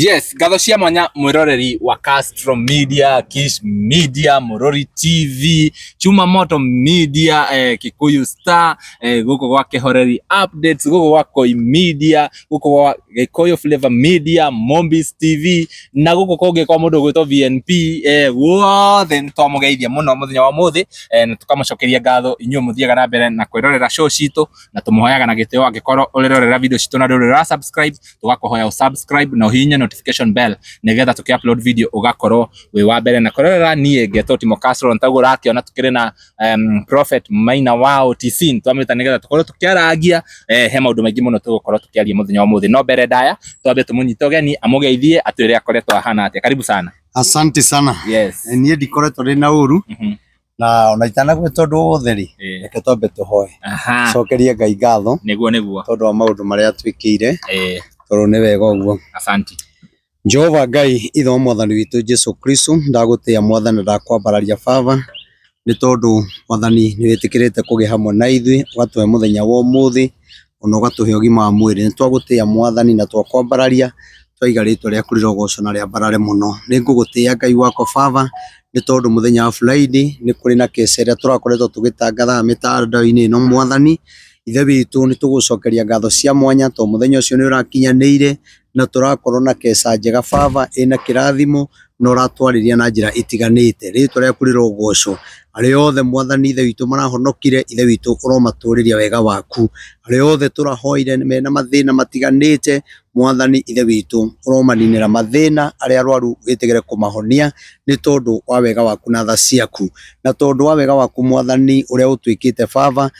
Yes, gatho cia mwanya mwiroreri wa Castro Media, Kish Media, Murori TV, Chuma Moto Media, Kikuyu Star, guko gwa Kihoreri Updates, guko gwa Koi Media, guko gwa Gikuyu Flavor Media, Mombis TV, na guko koge kwa mundu gwitwo VNP, wothe nitwamugeithia muno muthenya wa muthi, na tukamucokeria ngatho inyuĩ muthiaga na mbere na kwirorera show citu, na tumuhoyaga na gitio angikorwo urirorera video citu na ndurira subscribe, tugakuhoya subscribe na uhinye notification bell nigetha tuki-upload video ugakorwo wi wa mbere na kurorera. Nie ngetwo Timo Castro ntaguo rakiona tukiri na Prophet Maina wao TC twamwita nigetha tukorwo tukiaragia he maundu maingi muno tugukorwo tukiaria muthenya wa muthi. No mbere ndaya twambe tumunyite ugeni amugeithie atwire akoretwo ahana atia. Karibu sana. Asante sana. Yes. Nie ndikoretwo ri na uru na ona itana gwe tondu wothe ri reke twambe tuhoe. Cokerie Ngai ngatho niguo tondu wa maundu maria atwikire tondu ni wega uguo. Asante. Jehova Ngai itho mwathani witu Jesu Kristo ndagutia mwathani ndakwambararia baba ni tondu mwathani ni witikirite kugia hamwe na ithui ugatuhe muthenya wa umuthi ona ugatuhe ugima wa mwiri. Ni twagutia mwathani na twakwambararia twaiga ritwa riaku rirogoco na riambarare muno. Ni ngugutia Ngai wako baba ni tondu muthenya wa Friday ni kuri na kesi ria turakoretwo tugitangatha mitandao-ini ino mwathani ithe witu ni tugucokeria ngatho cia mwanya to muthenya ucio ni urakinyanĩire na turakorwo na kesa njega baba ina kirathimo na uratwariria na njira itiganite. Ritwa riaku rirogoco ari othe mwathani ithe witu marahonokire ithe witu uromaturiria wega waku. Ari othe turahoire mena mathina matiganite mwathani ithe witu uromaninira mathina ari arwaru witigire kumahonia ni tondu wa wega waku na tha ciaku na tondu wa wega waku mwathani uria utwikite baba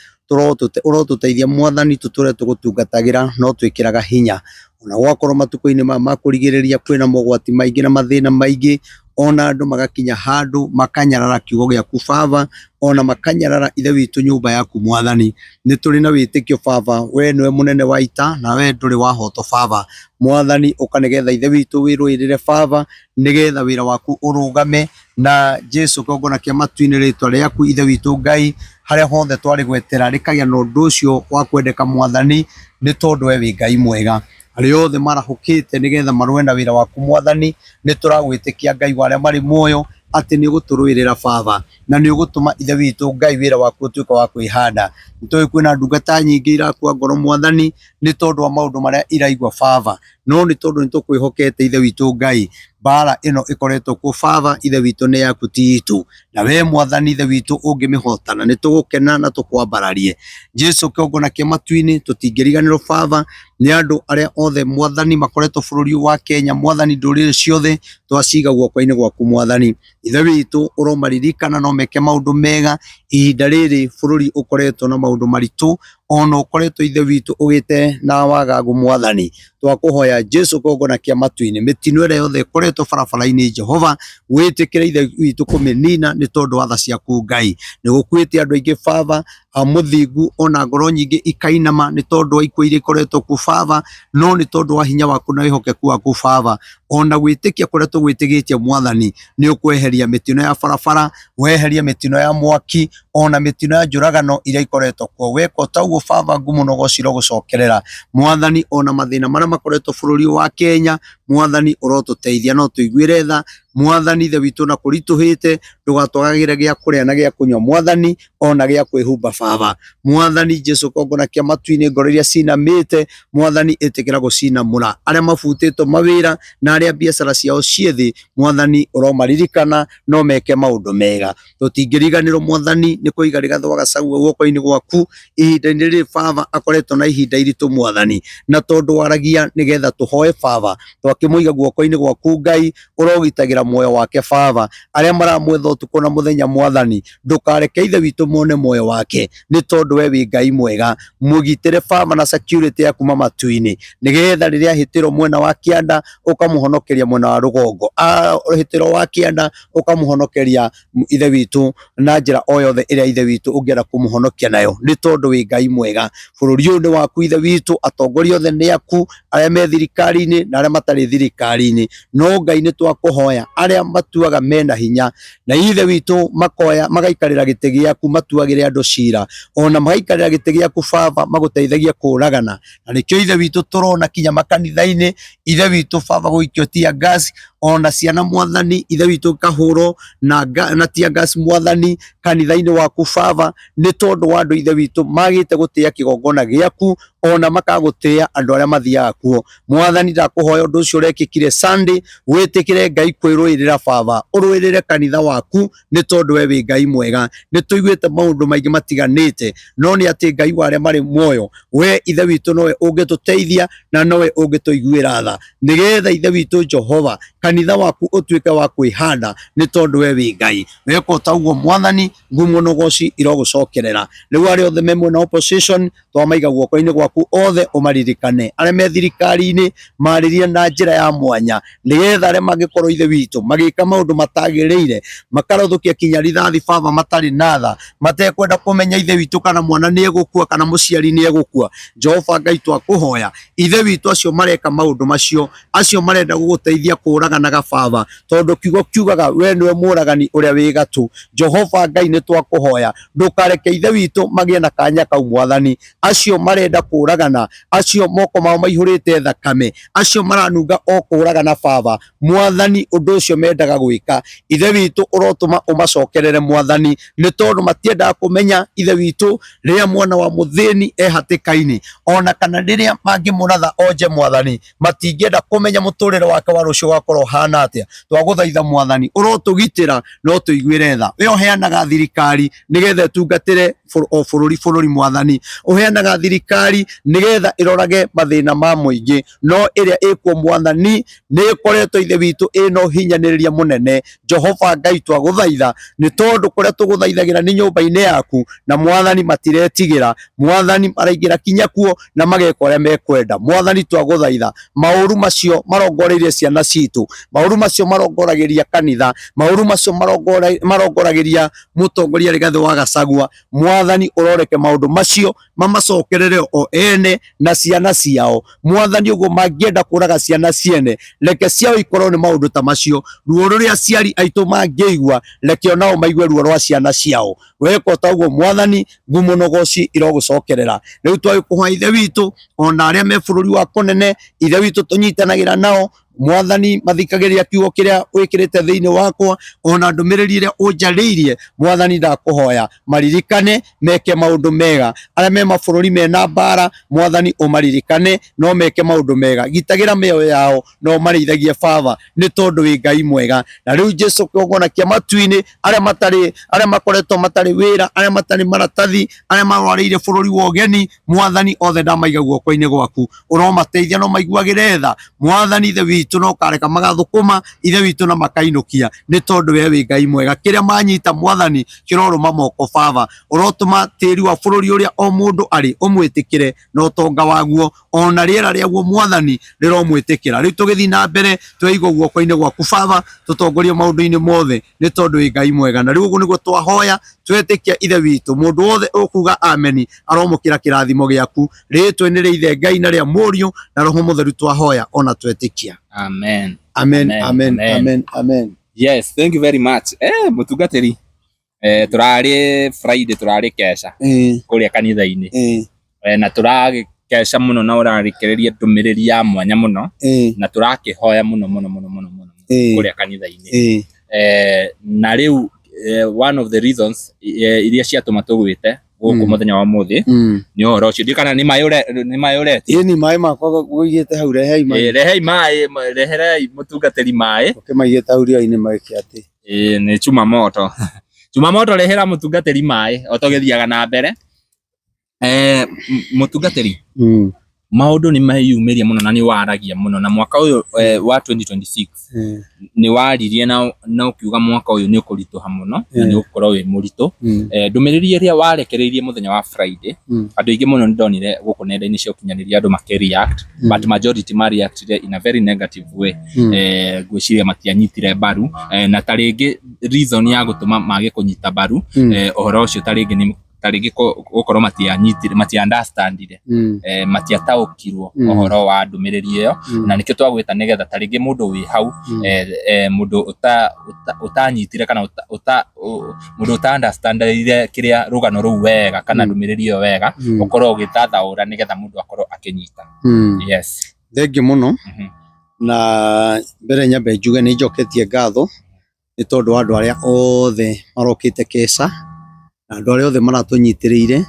urotuteithia mwathani tuture tugutungatagira no twikiraga hinya ona gwakorwo matuko-ini makurigiriria kwina mogwati maingi na mathina maingi ona andu magakinya handu makanyarara kiugo giaku baba ona makanyarara ithe witu nyumba yaku mwathani. Ni turi na witikio baba we niwe munene wa ita na we nduri wahoto baba mwathani ukanigetha ithe witu wirwirire baba nigetha wira waku urugame na Jesu kogona kia matu-ini ritwa riaku ithe witu Ngai haria hothe twari gwetera rikagia na undu ucio wa kwendeka mwathani ni tondu we wi Ngai mwega. Ari othe marahukite nigetha marwenda wira waku mwathani ni turagwitikia Ngai waria mari muoyo ati ni uguturwirira baba na ni ugutuma ithe witu Ngai wira waku utuika wa kwihanda. Nitoi kwina ndungata nyingi irakua ngoro mwathani ni tondu wa maundu maria iraigua baba no ni tondu nitukwihokete ithe witu Ngai bara ino ikoretwo ku baba ithe witu ni yaku ti itu na we mwathani ithe witu ungimihotana ni tugukena na tukwambararie Jesu kiongona kia matu-ini tutingiriganirwo baba ni andu aria othe mwathani makoretwo bururi wa Kenya mwathani ndurire ciothe twaciga guoko-ini gwaku mwathani ithe witu uromaririkana no meke maundu mega ihinda riri bururi ukoretwo na maundu maritu ona ukoretwo ithe witu ugite na wagagu mwathani twakuhoya Jesu kogona kia matu-ini mitino ire yothe ikoretwo barabara-ini Jehova witikire ithe witu kuminina ni tondu wa tha ciaku Ngai ni gukwite andu aingi baba amuthingu ona ngoro nyingi ikainama ni tondu wa ikuo iria ikoretwo ku baba no ni tondu wa hinya waku na wihokeku waku baba ona gwitikia kuretwo gwitigitie mwathani ni ukweheria mitino ya barabara weheria mitino ya mwaki ona mitino ya njuragano iria ikoretwo kuo weko tauguo baba ngumu no gociro gucokerera mwathani ona mathina maria makoretwo bururi wa Kenya mwathani urotuteithia no tuiguire tha mwathani ithe witu na kurituhite ndugatwagagire gia kuria na gia kunywa mwathani ona gia kwihumba baba mwathani Jesu kongona kia matu-ini ngoro iria cinamite mwathani itikira gucinamura aria mabutitwo mawira na aria biacara ciao ciethi mwathani uromaririkana no meke maundu mega tutingiriganirwo mwathani ni kuiga rigatho gacagua guoko-ini gwaku ihinda-ini riri baba akoretwo na ihinda iritu mwathani na tondu waragia nigetha tuhoe baba twakimuiga guoko-ini gwaku Ngai urogitagira moyo wake baba aria maramwetha utuko na muthenya mwathani ndukareke ithe witu mone moyo wake ni tondu we wi Ngai mwega mugitire baba na security yaku matu-ini nigetha riria hitiro mwena wa kianda ukamuhonokeria mwena wa rugongo hitiro wa kianda ukamuhonokeria ithe witu na njira o yothe iria ithe witu ungienda kumuhonokia nayo ni tondu wi Ngai mwega. Bururi uyu ni waku ithe witu atongoria othe ni aku aria me thirikari-ini na aria matari thirikari-ini no Ngai ni twakuhoya aria matuaga mena hinya na ithe witu makoya magaikarira gite giaku matuagire andu cira ona magaikarira gite giaku baba maguteithagia kuragana na nikio ithe witu turona kinya makanitha-ini ithe witu baba guikio tia gas ona ciana mwathani ithe witu kahuro na tia gas mwathani kanitha-ini waku baba ni tondu wa andu ithe witu magite gutia kigongona giaku ona makagutia andu aria mathiaga kuo mwathani ndakuhoya undu ucio urekikire Sunday witikire Ngai kwiruirira baba uruirire kanitha waku ni tondu we wi Ngai mwega ni tuiguite maundu maingi matiganite no ni ati Ngai wa aria mari muoyo we ithe witu nowe ungituteithia na nowe ungituiguira tha nigetha ithe witu Jehova kanitha waku utuike wa kwihanda ni tondu we wi Ngai weko taguo mwathani ngumo nogoci irogucokerera riu ari othe me mwena opposition twamaiga guoko-ini gwaku othe umaririkane aria me thirikari-ini maririe na njira ya mwanya nigetha aria mangikorwo ithe witu magika maundu matagiriire makarothukia kinya rithathi baba matari na tha matekwenda kumenya ithe witu kana mwana ni egukua kana muciari ni egukua Jehova Ngai twakuhoya ithe witu acio mareka maundu macio acio marenda guguteithia kuraganaga baba tondu kiugo kiugaga we niwe muragani uria wi gatu Jehova Ngai ni twakuhoya ndukareke ithe witu magie na kanya kau mwathani acio marenda kuragana acio moko mao maihurite thakame acio maranunga o kuragana baba mwathani undu ucio mendaga gwika ithe witu urotuma umacokerere mwathani ni tondu matiendaga kumenya ithe witu riria mwana wa muthini ehatikaini ona kana riria mangimuratha onje mwathani matingienda kumenya muturire wake wa rucio gakorwo hana atia twaguthaitha mwathani urotugitira no tuiguire tha we uheanaga thirikari nigetha tungatire bururi mwathani uheanaga thirikari nigetha irorage mathina ma muingi no iria ikuo mwathani ni ikoretwo ithe witu ino hinyaniriria munene Jehova Ngai twaguthaitha ni tondu kuria tuguthaithagira ni nyumba-ini yaku na mwathani matiretigira mwathani maraingira kinya kuo na mageka uria mekwenda mwathani twaguthaitha mauru macio marongoreirie ciana citu mauru macio marongoragiria kanitha mauru macio marongoragiria mutongoria Rigathi wa Gachagua mwathani uroreke maundu macio mamacokerere o ene na ciana ciao mwathani uguo mangienda kuraga ciana ciene reke ciao ikorwo ni maundu ta macio ruo ruria ciari aitu mangiigua reke onao maigue ruo rwa ciana ciao weko taguo mwathani ngumo nogoci irogucokerera riu twagikuhoya ithe witu ona aria me bururi wa kunene ithe witu tunyitanagira nao mwathani mathikagiria kiugo kiria wikirite thiini wakwa ona ndumiriri iria unjariirie mwathani ndakuhoya maririkane meke maundu mega aria me mabururi mena mbara mwathani umaririkane no meke maundu mega gitagira mioyo yao no marithagie baba ni tondu wi Ngai mwega na riu Jesu kogona kia matu-ini aria makoretwo matari wira aria matari maratathi aria marwariire bururi wa ugeni mwathani othe ndamaiga guoko-ini gwaku uromateithia no maiguagire tha mwathani ithe witu no kareka magathukuma ithe witu na makainukia ni tondu we wi Ngai mwega kiria manyita mwathani kiroruma moko baba urotuma tiri wa bururi uria o mundu ari umwitikire no tonga waguo ona riera riaguo mwathani riromwitikira riu tugithi na mbere twaigo guoko-ini gwaku baba tutongorie maundu-ini mothe ni tondu wi Ngai mwega na riu uguo niguo twahoya twetikia ithe witu mundu wothe ukuga ameni aromukira kirathimo giaku ritwe-ini ria ithe Ngai na ria Muriu na Roho Mutheru twahoya ona twetikia. Amen. Amen. Amen. Amen. Amen. Yes, thank you very much. Mutungatiri turari Friday turari kesha kuria kanitha-ini na turagi kesha muno na urarikiriria ndumiriri ya mwanya muno na turakihoya muno kuria kanitha-ini na riu one of the reasons iria ciatuma tugwite guku muthenya wa muthi ni uhoro ucio ndi kana ni mai ureti ni mai makwa guigite hau rehei mai reherei mutungatiri mai ukimaigite hau ria-ini magiki ati ni Chumamoto rehera mutungatiri mai otogithiaga na mbere mutungatiri maundu ni mayumiria muno na ni waragia muno na mwaka uyu wa 2026 ni waririe na ukiuga mwaka uyu ni ukurituha muno na ni ukorwo wi murito ndumiriri iria warekereirie muthenya wa Friday andu ingi muno ndonire guku nenda-ini cia ukinyaniria andu makereact but majority reacted in a very negative way gwiciria matianyitire baru na taringi reason ya gutuma mage kunyita baru uhoro ucio taringi ni tarigi gukorwo matia understandire matiataukirwo ohoro wa ndumiriri iyo na nikio twagwita nigetha tarigi mundu wi hau mundu utanyitire kana mundu uta understandire kiria rugano ruu wega kana ndumiriri iyo wega ukorwo ugitathaura nigetha mundu akorwo akinyita. Yes, thengi muno na mbere nyambe njuge ni njoketie ngatho ni tondu andu aria othe marokite Kesa na andu aria othe maratunyitiriire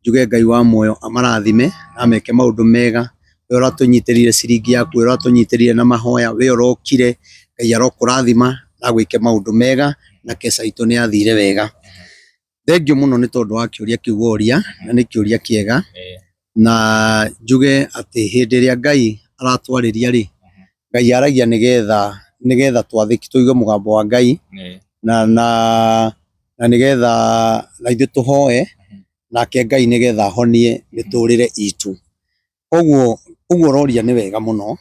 njuge Ngai wa moyo amarathime ameke maundu mega. We uratunyitiriire ciringi yaku, we uratunyitiriire na mahoya, we urokire Ngai arokurathima na gwike maundu mega na Kesa itu ni athire wega. Thengi muno ni tondu wa kiuria kiugoria na ni kiuria kiega na njuge ati hindi ria Ngai aratwariria ri Ngai aragia nigetha twathiki tuigue mugambo wa Ngai na nigetha na ithu tuhoe nake Ngai nigetha honie miturire itu. Koguo roria ni wega muno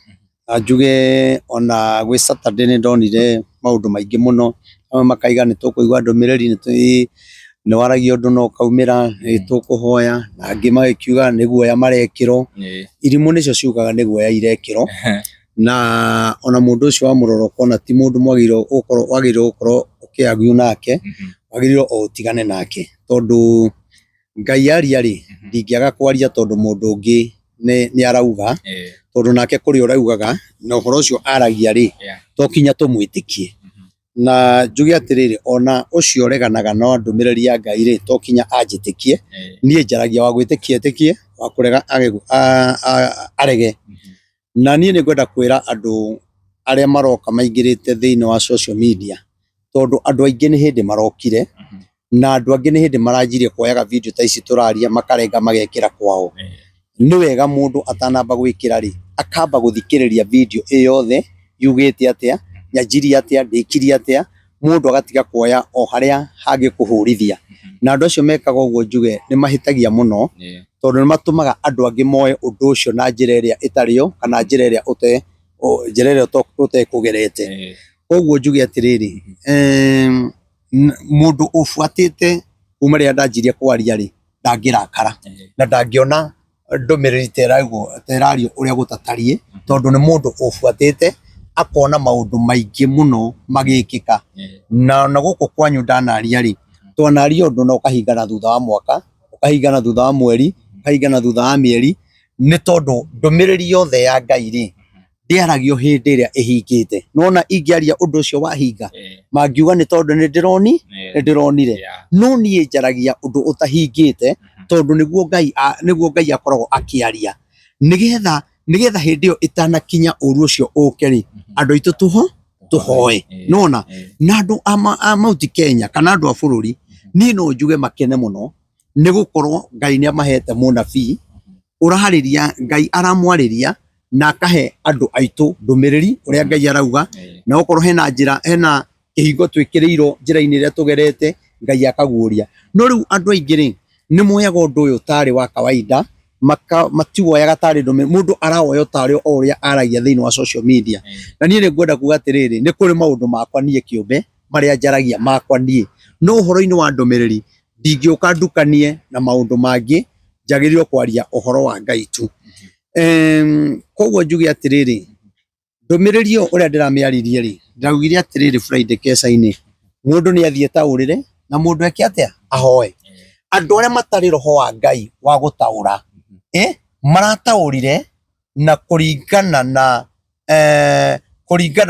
na njuge ona gwi Saturday ni ndonire maundu maingi muno amwe makaiga ni tukuigua ndumiriri ni waragia undu no kaumira ni tukuhoya na angi magikiuga ni guoya marekirwo irimu nicio ciugaga ni guoya irekirwo na ona mundu ucio wa muroroko na ti mundu mwagiro gukorwo ukiagiu nake wagiriro o utigane nake tondu Ngai aria ri ndingiaga kwaria tondu mundu ungi ni arauga tondu nake kuri uraugaga na uhoro ucio aragia ri to kinya tumwitikie na njuge atiriri ona ucio reganaga no ndumiriri ya Ngai ri to kinya anjitikie nie njaragia wa gwitikie wa kurega arege na nie ni gwenda kwira andu aria maroka maingirite thiini wa social media tondu andu aingi ni hindi marokire na andu angi ni hindi maranjirie kuoyaga video ta ici turaria makarenga magekira kwao. Ni wega mundu atanamba gwikira ri akamba guthikiriria video iyothe yugite atia nyanjiri atia ndikiri atia mundu agatiga kuoya o haria hangi kuhurithia na andu acio mekaga uguo njuge ni mahitagia muno tondu ni matumaga andu angi moe undu ucio na njira iria itario kana njira iria utekugerete. Koguo njuge atiriri mundu ufuatite kuma ria ndanjirie kwaria ri ndangirakara na ndangiona ndumiriri terario uria gutatarie tondu ni mundu ufuatite akona maundu maingi muno magikika na guku kwanyu ndanaria ri twanaria undu no kahingana thutha wa mwaka ukahingana thutha wa mweri ukahingana thutha wa mieri ni tondu ndumiriri yothe ya Ngai ri ndiaragio hindi iria ihingite nona ingiaria undu ucio wahinga mangiuga ni tondu ni ndironire no nie njaragia undu utahingite tondu niguo Ngai akoragwo akiaria nigetha hindi iyo itanakinya uru ucio ukeri andu itu tuhoe nona na andu a Mount Kenya kana andu a bururi ni no njuge makene muno ni gukorwo Ngai ni amahete munabii urahariria Ngai aramwariria na akahe andu aitu ndumiriri uria Ngai arauga na gukorwo hena kihingo twikiriirwo njira-ini iria tugerete Ngai akaguuria no riu andu aingi ri ni moyaga undu uyu tari wa kawaida matiwoyaga tari mundu arawoya tari o uria aragia thiini wa social media na nie ni ngwenda kuga atiriri ni kuri maundu makwa nie kiumbe maria njaragia makwa nie no uhoro-ini wa ndumiriri ndingiuka ndukanie na maundu mangi njagirirwo kwaria uhoro wa Ngai tu. Koguo njuge atiriri ndumiriri uria ndiramiaririe ri ndaugire atiriri Friday Kesa-ini mundu ni athie taurire na mundu eke atia ahoe andu aria matari roho wa Ngai wa gutaura marataurire na kuringana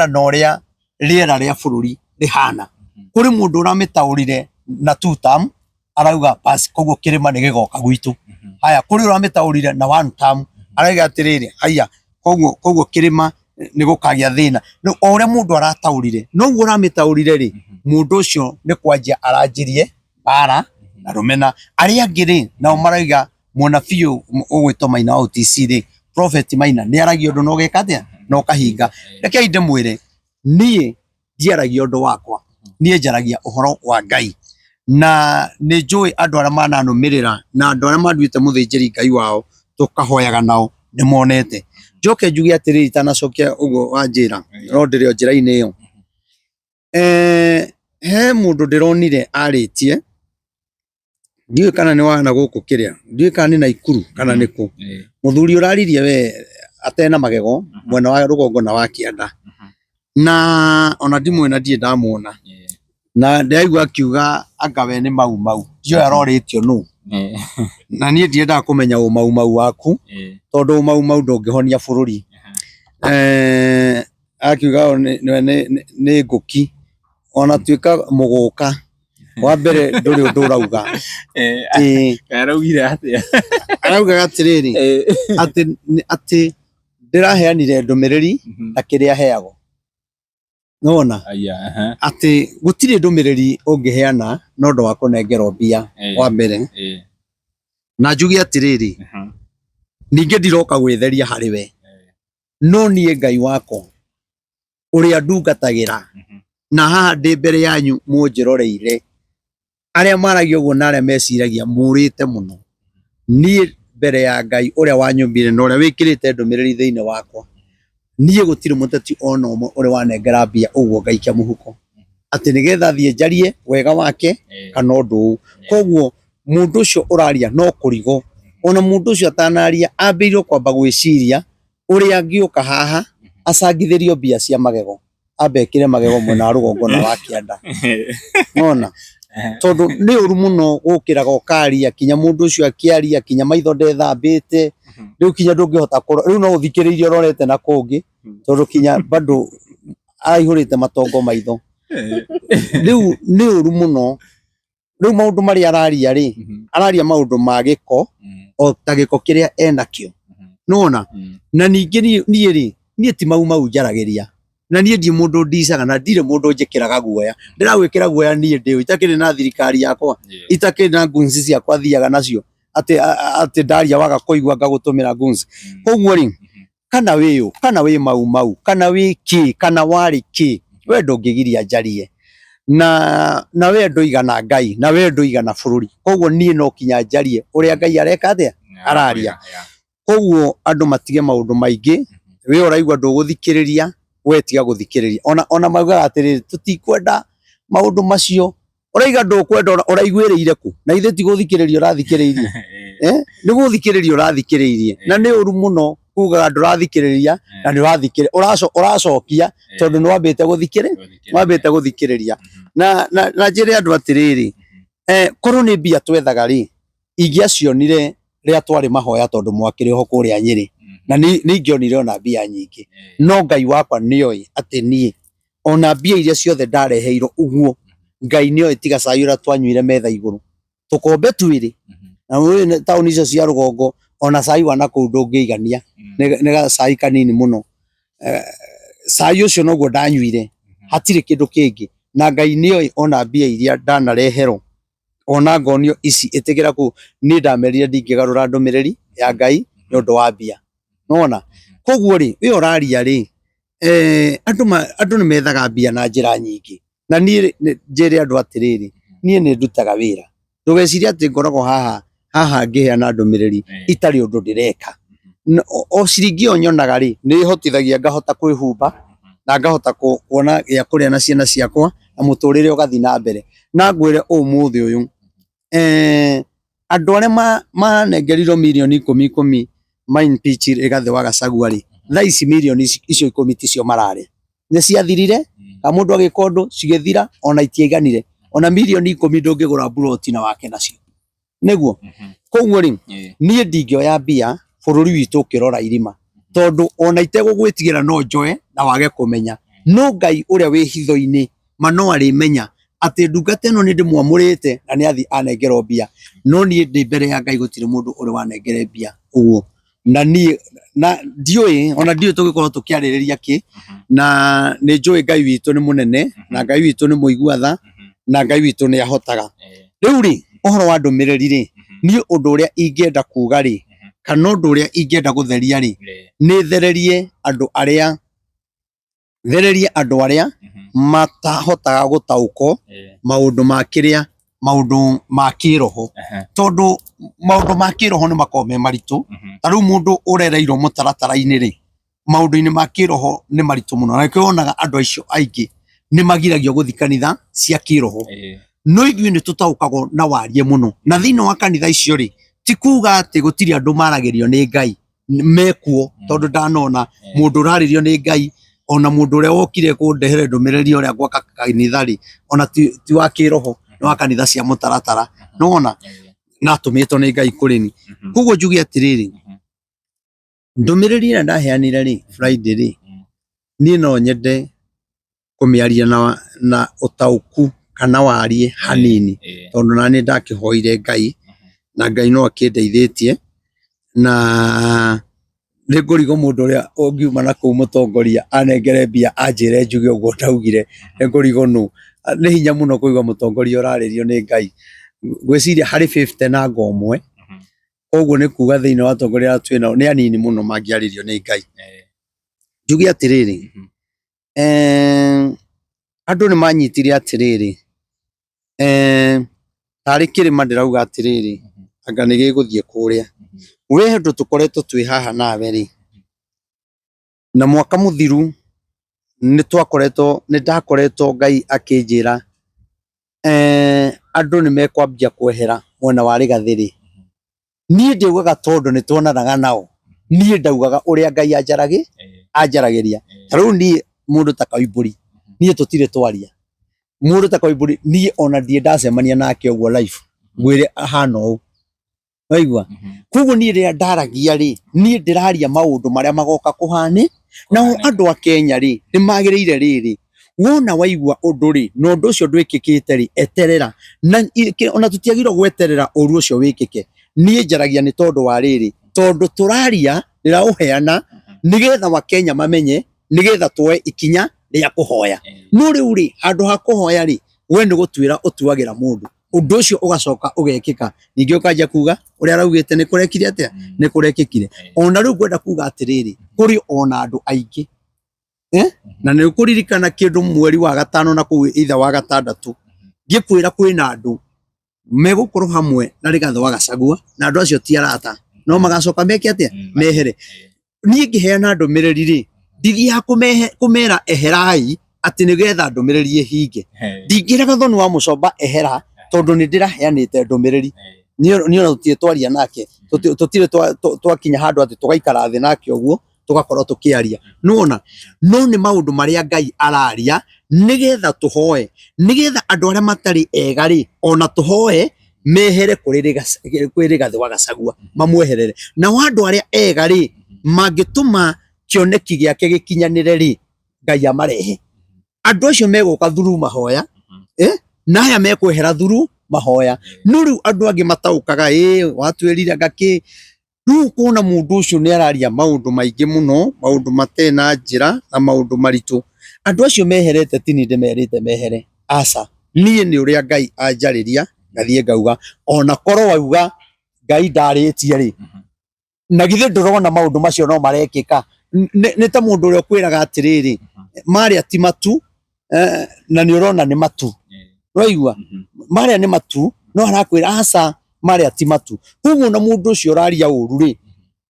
na uria riera ria bururi rihana kuri mundu uramitaurire na two term arauga bas koguo kirima ni gigoka gwitu haya kuri uramitaurire na one term arauga atiriri haya koguo kirima ni gukagia thina no uria mundu arataurire no uramitaurire ri mundu ucio ni kwanjia aranjirie bara na rumena aria ngiri na maraiga munabii ugwitwo Maina OTC ri prophet Maina ni aragia undu no gekatia no kahinga reke inde mwire nie ndiaragia undu wakwa nie njaragia uhoro wa Ngai na ni njui andu aria mananumirira na andu aria manduite muthinjiri Ngai wao tukahoyaga nao ni monete njoke njuge atiriri tanacokia uguo wanjira no ndirio njira-ini iyo he mundu ndironire aritie ndiwe kana ni wana guku kiria ndiwe kana ni Naikuru kana niku muthuri uraririe we atena magego mwena wa rugongo na wa Kianda na ona ndimwe na ndie ndamuona na ndaigua akiuga anga we ni mau dio aroritio nu na nie ndienda kumenya mau waku tondu mau ndungihonia bururi akiuga ni nguki ona tuika muguka wa mbere nduri undu urauga araugire atia arauga atiriri ati ndiraheanire ndumiriri na kiria heago nona ati gutire ndumiriri ungiheana no ndo wa kunengerwo mbia wa mbere na njugi atiriri ninge ndiroka gwitheria hari we no nie Ngai wako uria ndungatagira na haha ndi mbere yanyu munjiroreire aria maragia uguo na aria meciragia murite muno nie mbere ya Ngai uria wanyumbire na uria wikirite ndumiriri thiini wakwa nie gutire muteti ona umwe uri wanengera mbia uguo ngaikia muhuko ati nigetha thie njarie wega wake kana undu koguo mundu ucio uraria no kurigo ona mundu ucio atanaria ambirio kwamba gwiciria uria ngiuka haha acangithirio mbia cia magego ambekire magego mwena rugongo na wa Kianda nona tondu ni uru muno gukira gokaria kinya mundu ucio akiaria kinya maitho ndethambite riu kinya ndungihota kuro riu no uthikiririe urorete na kungi tondu kinya bado aihurite matongo maitho riu ni uru muno riu maundu mari araria ri araria maundu ma giko o ta giko kiria enakio nona na ningi nie ti mau njaragiria na nie ndi mundu ndicaga na ndire mundu njikiraga guoya ndiragwikira guoya nie ndi itakiri na thirikari yakwa itakiri na gunzi ciakwa thiaga nacio ati ndaria waga kuigua ngagutumira gunzi koguo ri kana wi mau kana wi ki kana wari ki we ndungigiria njarie na we nduigana Ngai na we nduigana bururi koguo nie no kinya njarie uria Ngai areka atia araria koguo andu matige maundu maingi we uraigua nduguthikiriria we tiga guthikiriria ona mauga atiri tutikwenda maundu macio uraiga ndukwenda uraiguiriire ku na ithe ti guthikiriria urathikiririe ni guthikiriria urathikiririe na ni uru muno kuga ndurathikiriria na ni urathikiriria uracokia tondu ni wambite guthikiriria na njire andu atiriri korwo ni mbia twethaga ri ingiacionire ria twari mahoya tondu mwakiriho kuria Nyeri na ningionire ona mbia nyingi no Ngai wakwa nioi ati nie ona mbia iria ciothe ndareheirwo uguo Ngai nioi tiga cai uria twanyuire metha iguru tukombe twiri na we tauni icio cia rugongo ona cai wana kuu ndungiigania nega cai kanini muno cai ucio noguo ndanyuire hatire kindu kingi na Ngai nioi ona mbia iria ndanareherwo ona ngonio ici itigira ku ni ndamerire ndingigarura ndumiriri ya Ngai ni undu wa mbia nona koguo ri we uraria ri andu ni methaga mbia na njira nyingi na nie njire andu atiriri nie ni ndutaga wira ndugeciria ati ngoragwo haha ngiheana ndumiriri itari undu ndireka o ciringi o nyonaga ri ni hotithagia ngahota kwihumba na ngahota kuona ya kuria na ciana ciakwa na muturire ugathi na mbere na ngwire umuthi uyu andu aria manengerirwo milioni 10 mine pitch igathe wa Gachagua ri thaa ici milioni icio 10 ticio marare ni ciathirire ka mundu agikondu cigithira ona itiaiganire ona milioni 10 ndungigura buroti na wake nacio niguo koguo ri nie ndingioya mbia bururi witu ukirora irima tondu ona itegugwitigira no njoe na wage kumenya no Ngai uria wi hitho-ini mano ari menya ati ndungata ino ni ndimwamurite na ni athi anengerwo mbia no nie ndi mbere ya Ngai gutire mundu uri wanengere mbia uguo na nie na ndioi ona ndioi tugikorwo tukiaririria ki na ni njui Ngai witu ni munene na Ngai witu ni muigua tha na Ngai witu ni ahotaga riu ri uhoro wa ndumiriri ri ni undu uria ingienda kuga ri kana undu uria ingienda gutheria ri ni thererie andu aria matahotaga gutauko maundu makiria maundu ma kiroho tondu maundu ma kiroho ni makome maritu taru mundu urereirwo mutaratara-ini ri maundu-ini ma kiroho ni maritu muno na kionaga andu aicio aingi ni magiragio guthi kanitha cia kiroho no ithuĩ nĩ tũtaũkagwo na warie mũno na thĩinĩ wa kanitha icio rĩ ti kuga atĩ gũtirĩ andũ maragĩrio nĩ Ngai mekuo tondũ ndanona mũndũ ũrarĩrio nĩ Ngai ona mũndũ ũrĩa wokire kũndehere ndũmĩrĩri ũrĩa gwaka kanitha rĩ ona ti wa kĩroho no wa kanitha cia mũtaratara nona na atũmĩtwo nĩ Ngai kũrĩ ni koguo njuge atĩrĩrĩ ndũmĩrĩri ĩrĩa ndaheanire rĩ Friday rĩ niĩ no nyende kũmĩaria na ũtaũku kana warie hanini tondũ nani ndakĩhoire Ngai na Ngai no akĩndeithĩtie na nĩngũrigwo mũndũ ũrĩa ũngiuma na kũu mũtongoria anengere mbia anjĩre njuge ũguo ndaugire nĩngũrigwo nũ nĩ hinya mũno kũigua mũtongoria ũrarĩrio nĩ Ngai gwĩciria harĩ 50 na ngomwe koguo nĩ kuga thĩinĩ wa atongoria twĩ nao nĩ anini mũno mangĩarĩrio nĩ Ngai njuge atĩrĩrĩ andũ nĩ manyitire atĩrĩrĩ tarĩ kĩrĩma ndĩrauga atĩrĩrĩ anga nĩ gĩgũthiĩ kũrĩa we andũ tũkoretwo twĩ haha nawe rĩ na mwaka mũthiru nĩ ndakoretwo Ngai akĩnjĩra andũ nĩ mekwambia kwehera mwena wa Rĩgathĩ rĩ niĩ ndaugaga tondũ nĩ tuonanaga nao niĩ ndaugaga ũrĩa Ngai anjaragĩria tarĩu niĩ mũndũ ta Kaũmbũri niĩ tũtirĩ twaria mũndũ ta Kaũmbũri niĩ ona ndiĩ ndacemania nake ũguo live ngwĩre ahana ũũ waigua koguo niĩ rĩrĩa ndaragia rĩ niĩ ndĩraria maũndũ marĩa magoka kũhane nao andũ a Kenya rĩ nĩ magĩrĩire rĩrĩ wona waigua ũndũ rĩ na ũndũ ũcio ndwĩkĩkĩte rĩ eterera na ona tũtiagĩrĩirwo gweterera ũru ũcio wĩkĩke niĩ njaragia nĩ tondũ wa rĩrĩ tondũ tũraria ndĩraũheana nĩgetha Wakenya mamenye nĩgetha tuoe ikinya rĩa kũhoya no rĩu rĩ handũ ha kũhoya rĩ we nĩ gũtuĩra ũtuagĩra mũndũ ũndũ ũcio ũgacoka ũgekĩka ningĩ ũkanjia kuga ũrĩa araugĩte nĩ kũrekire atĩa nĩ kũrekĩkire ona rĩu ngwenda kuga atĩrĩrĩ kũrĩ ona andũ aingĩ na nĩ kũririkana kĩndũ mweri wa gatano na kũu itha wa gatandatũ ngĩkwĩra kwĩna andũ megũkorwo hamwe na Rigathĩ wa Gachagua na andũ acio ti arata no magacoka meke atĩa mehere niĩ ngĩheana ndũmĩrĩri rĩ ndithiaga kũmera eherai atĩ nĩgetha ndũmĩrĩri ĩhinge ndingĩra Gathoni wa Mũcomba ehera tondũ nĩ ndĩraheanĩte ndũmĩrĩri niĩ ona tũtirĩ twaria nake tũtirĩ twakinya handũ atĩ tũgaikara thĩ nake ũguo tũgakorwo tũkĩaria no nĩ maũndũ marĩa Ngai araria nĩgetha tũhoe nĩgetha andũ arĩa matarĩ ega rĩ ona tũhoe mehere kũrĩ Rigathĩ wa Gachagua mamweherere na andũ arĩa ega rĩ mangĩtũma kĩoneki gĩake gĩkinyanĩre rĩ Ngai amarehe andũ acio megũka thuru mahoya na aya mekwehera thuru mahoya no rĩu andũ angĩ mataũkaga watwĩrire ngakĩ rĩu kuona mũndũ ũcio nĩ araria maũndũ maingĩ mũno maũndũ matena njĩra na maũndũ maritũ andũ acio meherete tini ndĩmerĩte mehere aca niĩ nĩ ũrĩa Ngai anjarĩria ngathiĩ ngauga ona korwo wauga Ngai ndarĩtie rĩ na githĩ ndũrona maũndũ macio no marekĩka nĩ ta mũndũ ũrĩa kwĩraga atĩrĩrĩ marĩa ti matu na nĩ ũrona nĩ matu waigua marĩa nĩ matu no arakwĩra aca marĩa ti matu koguo na mũndũ ũcio ũraria ũru rĩ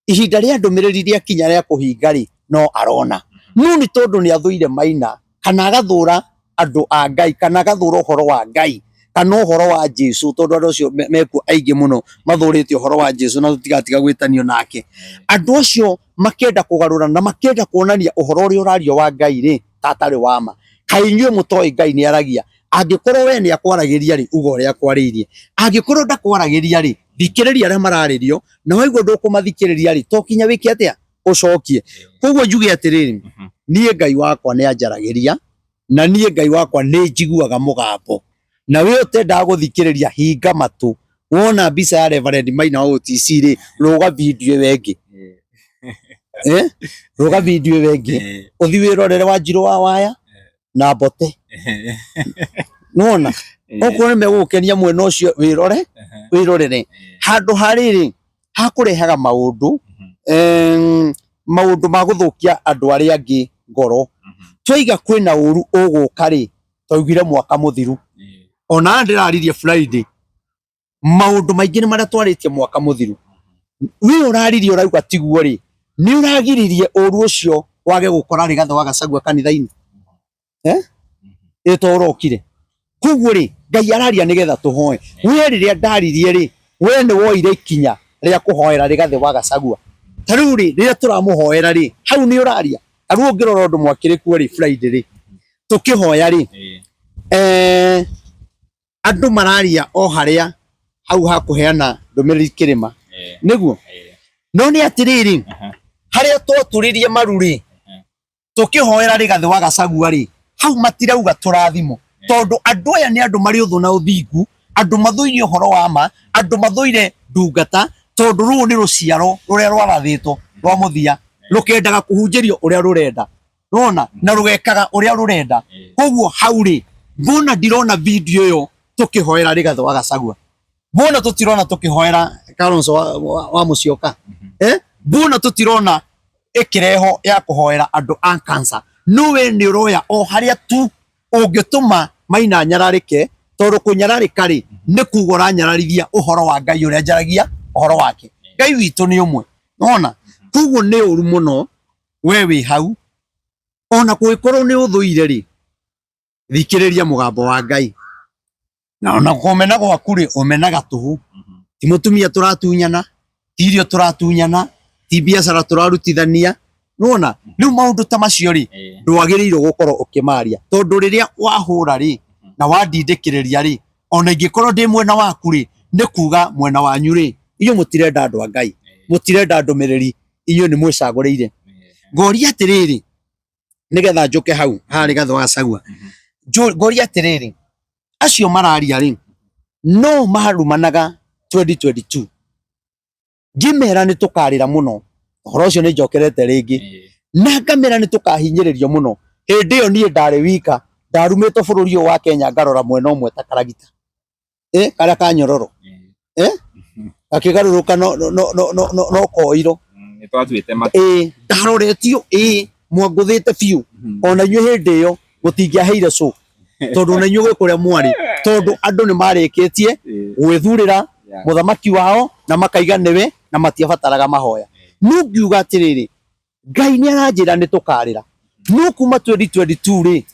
ihinda rĩa ndũmĩrĩri rĩa kinya rĩa kũhinga rĩ no arona no nĩ tondũ nĩ athũire Maina kana agathũra andũ a Ngai kana agathũra ũhoro wa Ngai kana ũhoro wa Jesũ tondũ andũ acio mekuo aingĩ mũno mathũrĩte ũhoro wa Jesũ na tũtigatiga gwĩtanio nake andũ acio makenda kũgarũra na makenda kuonania ũhoro ũrĩa ũrario wa Ngai rĩ tatarĩ wama kaĩ inyuĩ mũtoĩ Ngai nĩ aragia angĩkorwo we nĩ akwaragĩria rĩ uga ũrĩa akwarĩirie angĩkorwo ndakwaragĩria rĩ thikĩrĩria arĩa mararĩrio na waigua ndũkũmathikĩrĩria rĩ tokinya wĩke atĩa ũcokie koguo njuge atĩrĩrĩ niĩ Ngai wakwa nĩ anjaragĩria na niĩ Ngai wakwa nĩ njiguaga mũgambo na we ũtendaga gũthikĩrĩria hinga matũ wona mbica ya Reverend Maina wa OTC rĩ rũga video wengĩ rũga video wengĩ ũthi wĩrorere Wanjirũ wa Waya na Mbote nona okorwo nĩ megũgũkenia mwena ũcio wĩrorere handũ harĩrĩ hakũrehaga maũndũ ma gũthũkia andũ arĩa angĩ ngoro twaiga kwĩna ũru ũgũka rĩ twaugire mwaka mũthiru ona ndĩraririe Friday maũndũ maingĩ nĩ marĩa twarĩtie mwaka mũthiru we ũraririe ũrauga tiguo rĩ nĩ ũragiririe ũru ũcio wage gũkora Rigathĩ wa Gachagua kanitha-inĩ ĩto ũrokire Koguo ri Ngai araria nigetha tuhoe we riria ndaririe ri we ni woire ikinya ria kuhoera Rigathi wa Gachagua tariu ri riria turamuhoera ri hau ni uraria aru ngirora undu mwakiriku ri Friday ri tukihoya ri andu mararia o haria hau hakuheana ndumiriri kirima niguo no ni atiriri haria twaturirie maruri tukihoera Rigathi wa Gachagua ri hau matirauga turathimo tondu andu aya ni andu mari uthu na uthingu andu mathuire uhoro wa ma andu mathuire ndungata tondu ru ni ruciaro ruria rwarathitwo rwa muthia rukendaga kuhunjirio uria rurenda rona na rugekaga uria rurenda koguo hau ri mbona ndirona video yo tukihoera Rigathi wa Gachagua mbona tutirona tukihoera Kalonzo wa Musyoka mbona tutirona ikireho ya kuhoera andu a cancer nowe ni roya o haria tu ungituma Maina nyararike tondu kunyararika ri ni kugora nyararithia uhoro wa Ngai uria njaragia uhoro wake Ngai witu ni umwe nona koguo ni uru muno we wi hau ona kuikorwo ni uthuire ri thikiriria mugambo wa Ngai na ona kumena gwaku ri umenaga tuhu ti mutumia turatunyana ti irio turatunyana ti biacara turarutithania nona riu maundu ta macio ri ndwagiriirwo gukorwo ukimaria tondu riria wahura ri na wandindikiriria ri ona ingikorwo ndi mwena waku ri ni kuga mwena wanyu ri iyo mutirenda andu a Ngai mutirenda ndumiriri iyo ni mwicaguriire ngoria atiriri nigetha njuke hau ha Rigathi wa Gachagua ngoria atiriri acio mararia ri no marumanaga 2022 ngimera ni tukarira muno horo cio ni njokerete ringi na ngamera ni tukahinyiririo muno hindi iyo nie ndari wika ndarumitwo bururi wa Kenya ngarora mwena umwe ta Karagita karia ka Nyororo akigaruruka no koiro ni twatuite matu ndaroretio mwanguthite biu ona inyu hindi iyo gutingiaheire so tondu na inyu kuria mwari tondu andu ni marikitie gwithurira muthamaki wao na makaiga niwe na matiabataraga mahoya nugiuga atiriri Ngai ni aranjira ni tukarira no kuma 2022 ri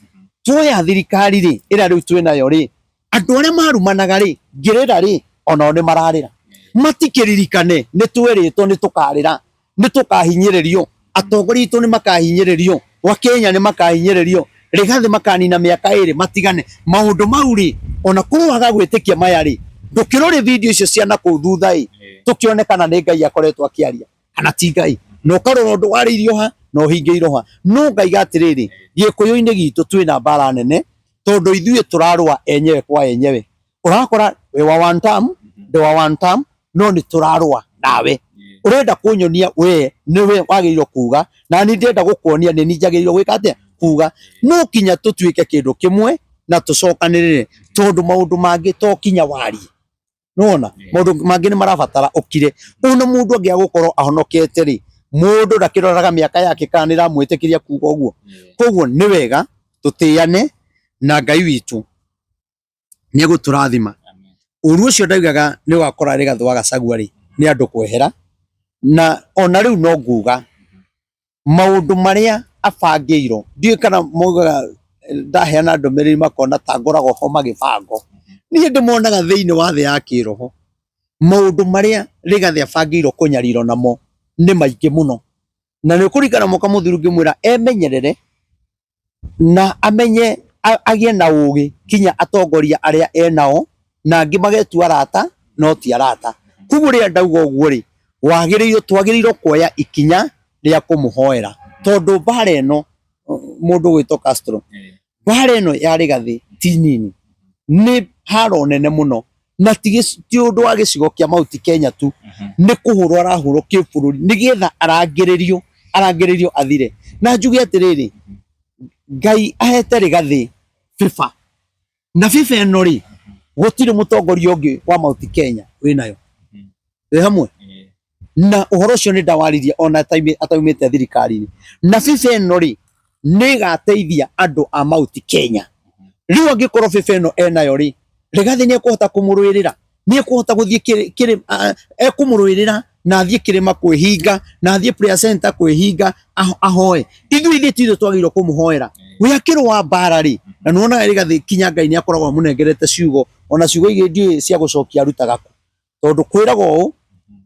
tuoya thirikari ri ira riu twinayo ri andu aria marumanaga ri ngirira ri ona ni mararira matikiririkane ni tweritwo ni tukarira ni tukahinyiririo atongoria itu ni makahinyiririo wa Kenya ni makahinyiririo Rigathi makanina miaka iri matigane maundu mau ri ona kurwaga gwitikia maya ri ndukirore video icio cia na kuu thutha i tukionekana ni Ngai akoretwo akiaria kana ti Ngai no karoro ndu waririo ha no hingiiro ha no Ngai gatiriri gikuyu-ini gitu twina mbara nene tondu ithuĩ turarua enyewe kwa enyewe urakora we wa one term de wa one term no ni turarua nawe urenda kunyonia we niwe wagiriro kuga na ni ndenda gukuonia ni njagiriro gwika atia kuga no kinya tutuike kindu kimwe na tucokanirire tondu maundu mangi to kinya wari nona maundu mangi ni marabatara ukire una mundu angia gukorwo ahonokete ri mundu ndakiroraga miaka yake kanira mwitikiria kuga uguo koguo ni wega tutiane na Ngai witu ni guturathima uru ucio ndaugaga ni wakora Rigathi wa Gachagua ri ni andu kwehera na ona riu no nguga maundu maria abangirwo ndiye kana mugaga ndaheana ndumiriri makona ta ngoragwo ho magibango nie ndimonaga thiini wa thi ya kiroho maundu maria Rigathi abangirwo kunyarirwo namo ni maingi muno na ni kurikana moka muthiru ngimwira emenyerere na amenye agie na ugi kinya atongoria aria enao na angi magetua arata no ti arata kuguo ria ndauga uguo ri twagiriirwo kuoya ikinya ria kumuhoera tondu mbara ino mundu gwitwo Castro mbara ino ya Rigathi ti nini ni haro nene muno na ti undu wa gicigo kia Mount Kenya tu ni kuhurwo arahurwo kibururi nigetha arangiririo athire na njuge atiriri Ngai ahete Rigathi FIFA na FIFA ino ri gutire mutongoria ungi wa Mount Kenya winayo we hamwe na uhoro cio ni ndawaririe ona ataumite thirikari na FIFA ino ri ni gateithia andu a Mount Kenya riu angikorwo FIFA ino enayo ri Rigathi ni ekuhota kumuruirira ni ekuhota guthie kire ekumuruirira na athie kirima kwihinga na athie prayer center kwihinga ahoe ithuĩ titũ twagĩrĩirwo kũmũhoera we akĩrũa mbara ri na nuona Rigathĩ kinya Ngai nĩ akoragwo amũnengerete ciugo ona ciugo igĩ ndiũĩ cia gũcokia arutaga ku tondũ kwĩragwo ũũ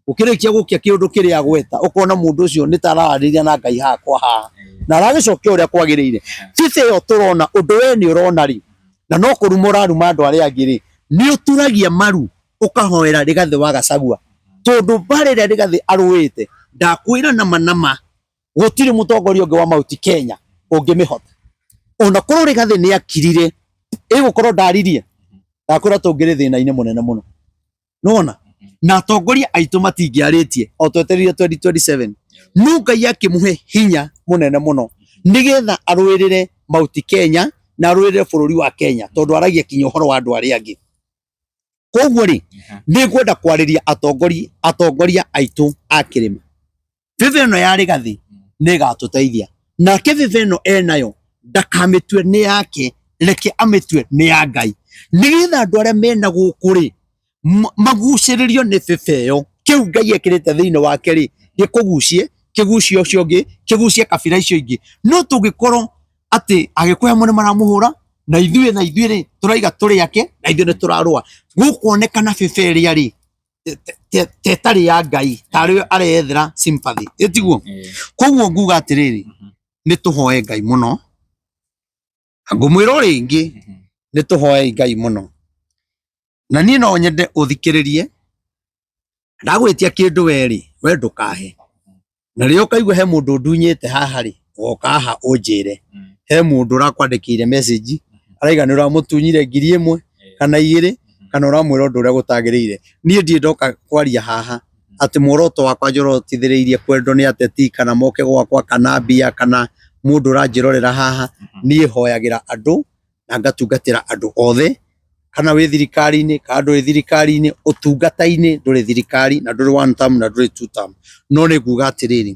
ukirikia gukia kiundu kiria gweta ukona mundu ucio ni tararĩria na Ngai hakwa ha na aragĩcokia uria kwagĩrĩire tite yo turona undu we ni urona ri na no kurumuraruma andu aria angĩ ri ni uturagia maru ukahoera Rigathĩ wa Gachagua tondu barĩrĩa Rigathĩ arũĩte ndakwĩra nama gũtirĩ mũtongoria ũngĩ wa Mount Kenya ũngĩmĩhota ona korwo Rigathĩ nĩ akirire ĩgũkorwo ndaririe ndakwĩra tũngĩrĩ thĩna-inĩ mũnene mũno nona na atongoria aitũ matingĩarĩtie o twetereire 2027 no Ngai akĩmũhe hinya mũnene mũno nigetha arũĩrĩre Mount Kenya na arũĩrĩre bũrũri wa Kenya tondu aragia kinya ũhoro wa andũ arĩa angĩ koguo ri nĩ ngwenda kwarĩria atongoria aitũ a kĩrĩma bĩbĩ ĩno ya Rigathĩ nĩ ĩgatũteithia nake bĩbĩ ĩno enayo ndakamĩtue nĩ yake reke amĩtue nĩ ya Ngai nigetha andũ arĩa mena gũkũ ri magucĩrĩrio nĩ bĩbĩ ĩyo kĩu Ngai ekĩrĩte thĩinĩ wake ri gĩkũgucie kĩgucie ũcio ũngĩ kĩgucie kabira icio ingĩ no tũngĩkorwo atĩ agĩkũya mũne maramũhũra na ithuĩ ri turaiga tũrĩ yake na ithuĩ nĩ tũrarũa gũkuonekana bĩbĩ ĩrĩa ri tetarĩ ya Ngai tarĩ arethera sympathy ĩtiguo koguo nguga atĩrĩrĩ nĩ tũhoe Ngai mũno ngũmwĩra rĩngĩ nĩ tũhoe Ngai mũno na niĩ no nyende ũthikĩrĩrie ndagwĩtia kĩndũ we ndũkahe na rĩo kaigua he mũndũ ndunyĩte haha ri woka haha ũnjĩre he mũndũ ũrakwandĩkĩire message araiga nĩ ũramũtunyire 1,000 kana 2 kana ũramwĩra ũndũ ũrĩa gũtagĩrĩire niĩ ndiĩ ndoka kwaria haha atĩ muoroto wakwa njorotithĩrĩirie kwendwo nĩ ateti kana moke gwakwa kana mbia kana mũndũ ũranjĩrorera haha niĩ hoyagĩra andũ na ngatungatĩra andũ othe kana wĩ thirikari-inĩ kana ndũrĩ thirikari-inĩ ũtungata-inĩ ndũrĩ thirikari na ndũrĩ 1 term na ndũrĩ 2 term no nĩ nguga atĩrĩrĩ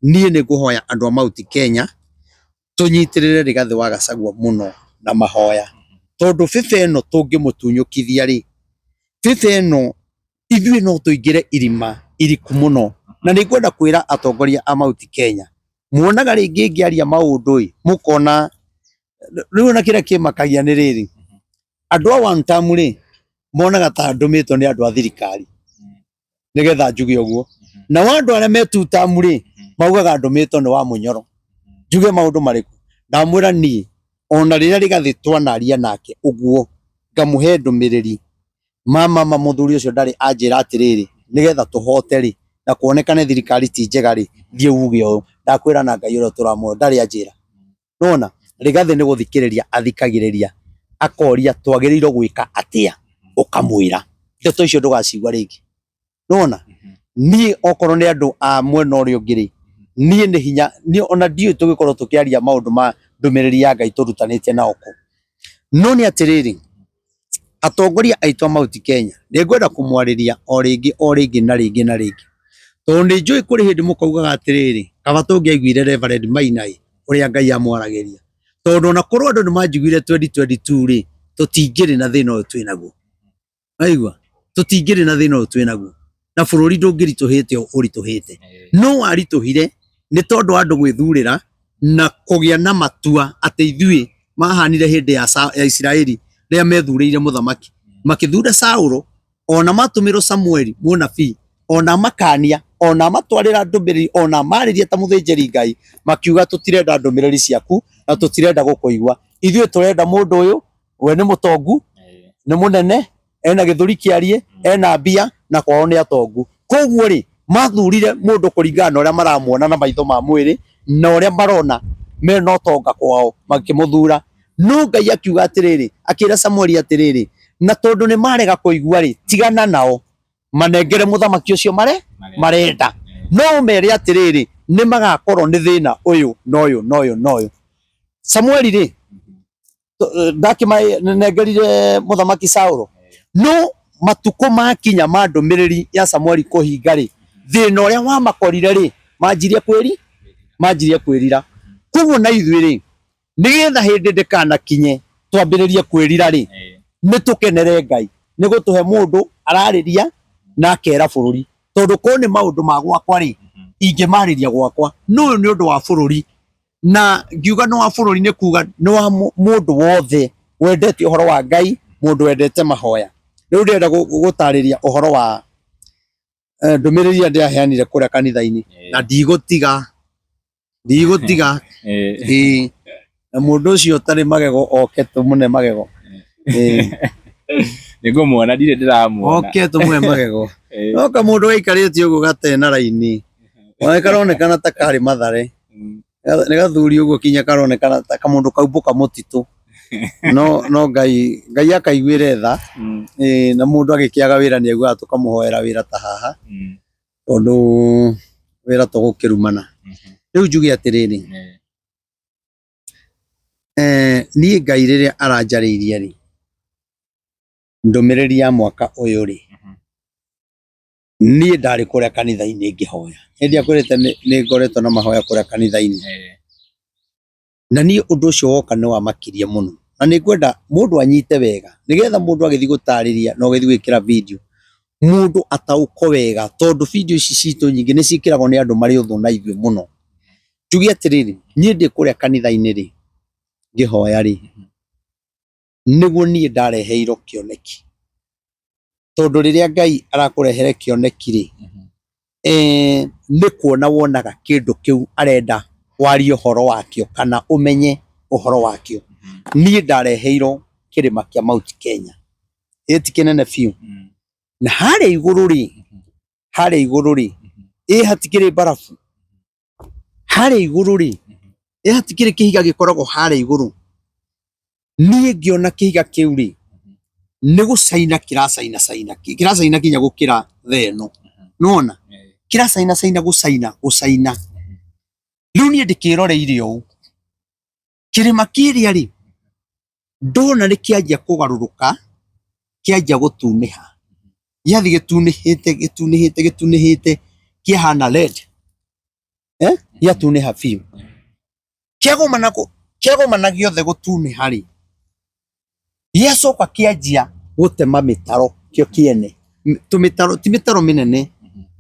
niĩ nĩ ngũhoya andũ a Mount Kenya tũnyitĩrĩre Rigathĩ wa Gachagua mũno na mahoya tondu bĩbĩ ĩno tũngĩmũtunyũkithia ri bĩbĩ ĩno ithuĩ no tũingĩre irima iriku mũno na nĩ ngwenda kwĩra atongoria a Mount Kenya muonaga rĩngĩ ngĩaria maũndũ mũkona rĩu na kĩrĩa kĩmakagia nĩ rĩrĩ andũ a 1 term ri monaga ta ndũmĩtwo nĩ andũ a thirikari nigetha njuge ũguo na andũ arĩa me 2 term ri maugaga ndũmĩtwo nĩ wa Mũnyoro njuge maũndũ marĩkũ ndamwĩra niĩ ona rĩrĩa Rigathĩ twanaria nake ũguo ngamũhe ndũmĩrĩri mama mũthuri ũcio ndarĩ anjĩra atĩrĩrĩ nigetha tũhote ri na kuonekane thirikari ti njega ri thiĩ uge ũũ ndakwĩra na Ngai ũrĩa tũramũoya ndarĩ anjĩra nona Rigathĩ nĩ gũthikĩrĩria athikagĩrĩria akoria twagĩrĩirwo gwĩka atĩa ũkamwĩra ndeto icio ndũgacigua rĩngĩ nona niĩ okorwo nĩ andũ a mwena ũrĩa ũngĩ ri niĩ nĩ hinya niĩ ona ndiũĩ tũgĩkorwo tũkĩaria maũndũ ma ndũmĩrĩri ya Ngai tũrutanĩtie na oko no nĩ atĩrĩrĩ atongoria aitũ a Mount Kenya nĩ ngwenda kũmwarĩria o rĩngĩ na rĩngĩ tondũ nĩ njũĩ kũrĩ hĩndĩ mũkaugaga atĩrĩrĩ kaba tũngĩaiguire Reverend Maina ũrĩa Ngai amwaragĩria tondu ona korwo andũ nĩ manjiguire 2022 ri tũtingĩrĩ na thĩna ũyũ twĩnaguo aigua tũtingĩrĩ na thĩna ũyũ twĩnaguo na bũrũri ndũngĩritũhĩte ũritũhĩte no waritũhire nĩ tondũ andũ gwĩthurĩra na kũgĩa na matua atĩ ithuĩ mahanire hĩndĩ ya Israeli rĩrĩa methurĩire mũthamaki makĩthura Saũlũ ona matũmĩrwo Samueli mũnabii ona makania ona matwarĩra ndũmĩrĩri ona marĩria ta mũthĩnjĩri Ngai makiuga tũtirenda ndũmĩrĩri ciaku na tũtirenda gũkũigua ithuĩ tũrenda mũndũ ũyũ we nĩ mũtongu nĩ mũnene ena gĩthũri kĩarie ena mbia na kwao nĩ atongu koguo ri mathurire mũndũ kũringana na ũrĩa maramuona na maitho ma mwĩrĩ na ũrĩa marona mena ũtonga kwao makĩmũthura no Ngai akiuga atĩrĩrĩ akĩra Samueli atĩrĩrĩ na tondũ nĩ marega kũigua ri tigana nao manengere mũthamaki ũcio marenda no mere atĩrĩrĩ nĩ magakorwo nĩ thĩna ũyũ na ũyũ Samueli ri ndakĩmanengerire mũthamaki Saũlũ no matukũ makinya ma ndũmĩrĩri ya Samueli kũhinga ri thĩna ũrĩa wamakorire ri manjirie kwĩrira koguo na ithuĩ ri nigetha hĩndĩ ndĩkanakinye twambĩrĩrie kwĩrira ri nĩ tũkenere Ngai nĩ gũtũhe mũndũ ararĩria na akera bũrũri tondu ko ni maundu ma gwakwa ri ingimariria gwakwa no ni undu wa bururi na ngiuga no wa bururi ni kuga no wa mundu wothe wendete uhoro wa Ngai mundu wendete mahoya riu ndenda gutariria uhoro wa ndumiriri ndia heanire kuria kanitha-ini na ndigutiga na mundu ucio tari magego oke tumune magego ningumuona ndire ndiramuona oke tumune magego no ka mundu aikarite uguo gate na raini karonekana ta kari Mathare ni gathuri uguo kinya karonekana ta kamundu kaumbuka mutitu no Ngai akaiguire tha na mundu agikiaga wira ni aiguaga tukamuhoera wira ta haha tondu wira tugukirumana riu njuge atiriri ni Ngai riria aranjariirie ri ndumiriri ya mwaka uyu ri ni ndari kuria kanitha-ini ngihoya hindi akwirite ni ngoretwo na mahoya kuria kanitha-ini na ni undu ucio woka ni wa makirie muno na ni ngwenda mundu anyite wega nigetha mundu agithi gutariria no githi gwikira video mundu atauko wega tondu video ici citu nyingi ni cikiragwo ni andu mari uthu na ithuĩ muno njuge atiriri ni ndi kuria kanitha-ini ri ngihoya ri niguo ni ndareheirwo kioneki tondu riria Ngai arakurehere kioneki ri ni kuona wonaga kindu kiu arenda warie uhoro wakio kana umenye uhoro wakio ni ndareheirwo kirima kia Mount Kenya eti kinene fiu na haria iguru ri hatikiri barafu haria iguru ri hatikiri kihiga gikoragwo haria iguru ni ngiona kihiga kiu ri ni gucaina kiracaina kinya gukira theno nona kiracaina gucaina riu ni ndikiroreire uu kirima kiria ri ndona ni kianjia kugaruruka kianjia gutuniha yathi gitunihite kihana red yatuniha fiu kiagomana giothe gutuniha ri giacoka kianjia gutema mitaro kio kiene tumitaro ti mitaro minene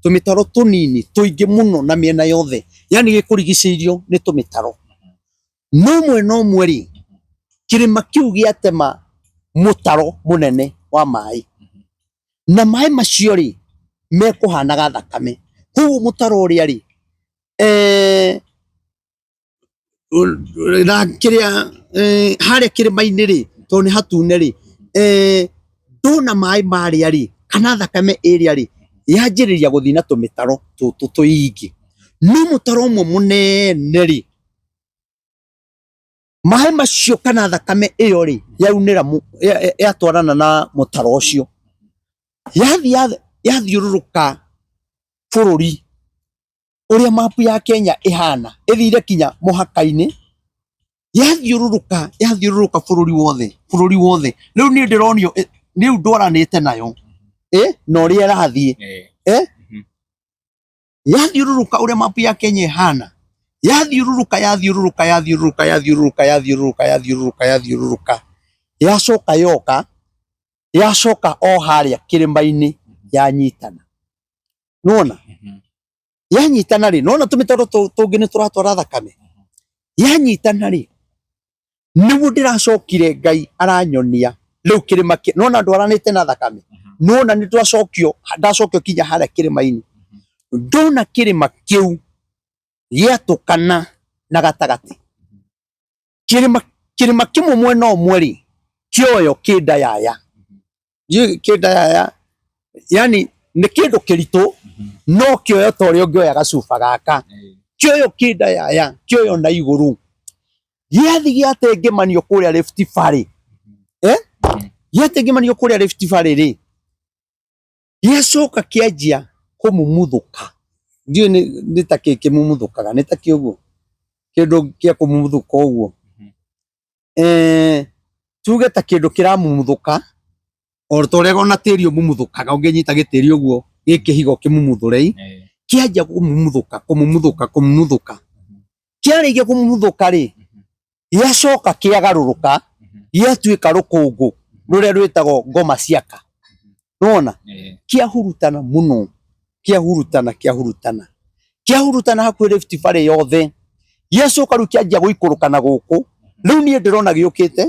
tumitaro tunini tuingi muno na miena yothe yani gikurigiceirio ni tumitaro no mwe ri kirima kiu giatema mutaro munene wa mai na mai macio ri mekuhanaga thakame koguo mutaro uria ri na kiria haria kirima-ini ri tondu ni hatune ri ndona mai maria ri kana thakame iria ri yanjiriria guthii na tumitaro tuingi no mutaro umwe munene ri mai macio kana thakame iyo ri yaunira yatwarana na mutaro ucio yathiururuka bururi uria mapu ya Kenya ihana ithire kinya muhaka-ini yathiururuka bururi wothe riu ni ndironio riu ndwaranite nayo no ria rathie yathiururuka uria mapu ya Kenya ihana yathiururuka yacoka o haria kirima-ini yanyitana nona yanyitana ri nona tumitaro tungi ni turatwara thakame yanyitana ri nigu ndiracokire Ngai aranyonia riu kirima nona ndwaranite na thakame nona ni ndacokio kinya haria kirima-ini ndona kirima kiu giatukana na gatagati kirima kimwe mwena umwe ri kioyo kindayaya yani ni kindu kiritu no kioyo toria ungioya gacuba gaka kioyo kindayaya kioyo na iguru giathi giatengemanio kuria Rift Valley giatengemanio kuria Rift Valley ri giacoka kianjia kumumuthuka ndio ni ta kimumuthukaga ni ta kiuguo kindu kia kumumuthuka uguo tuge ta kindu kiramumuthuka ortoria gona tiri umumuthukaga unginyita gitiri uguo gikihigo kimumuthurei kianjia kumumuthuka kiarigia kumumuthuka ri giacoka kiagaruruka giatuika rukungu ruria rwitagwo ngoma ciaka nona kiahurutana muno kiahurutana hakuhĩ Rift Valley yothe gĩacoka rĩu kĩanjia gũikũrũkana gũkũ rĩu niĩ ndĩrona gĩũkĩte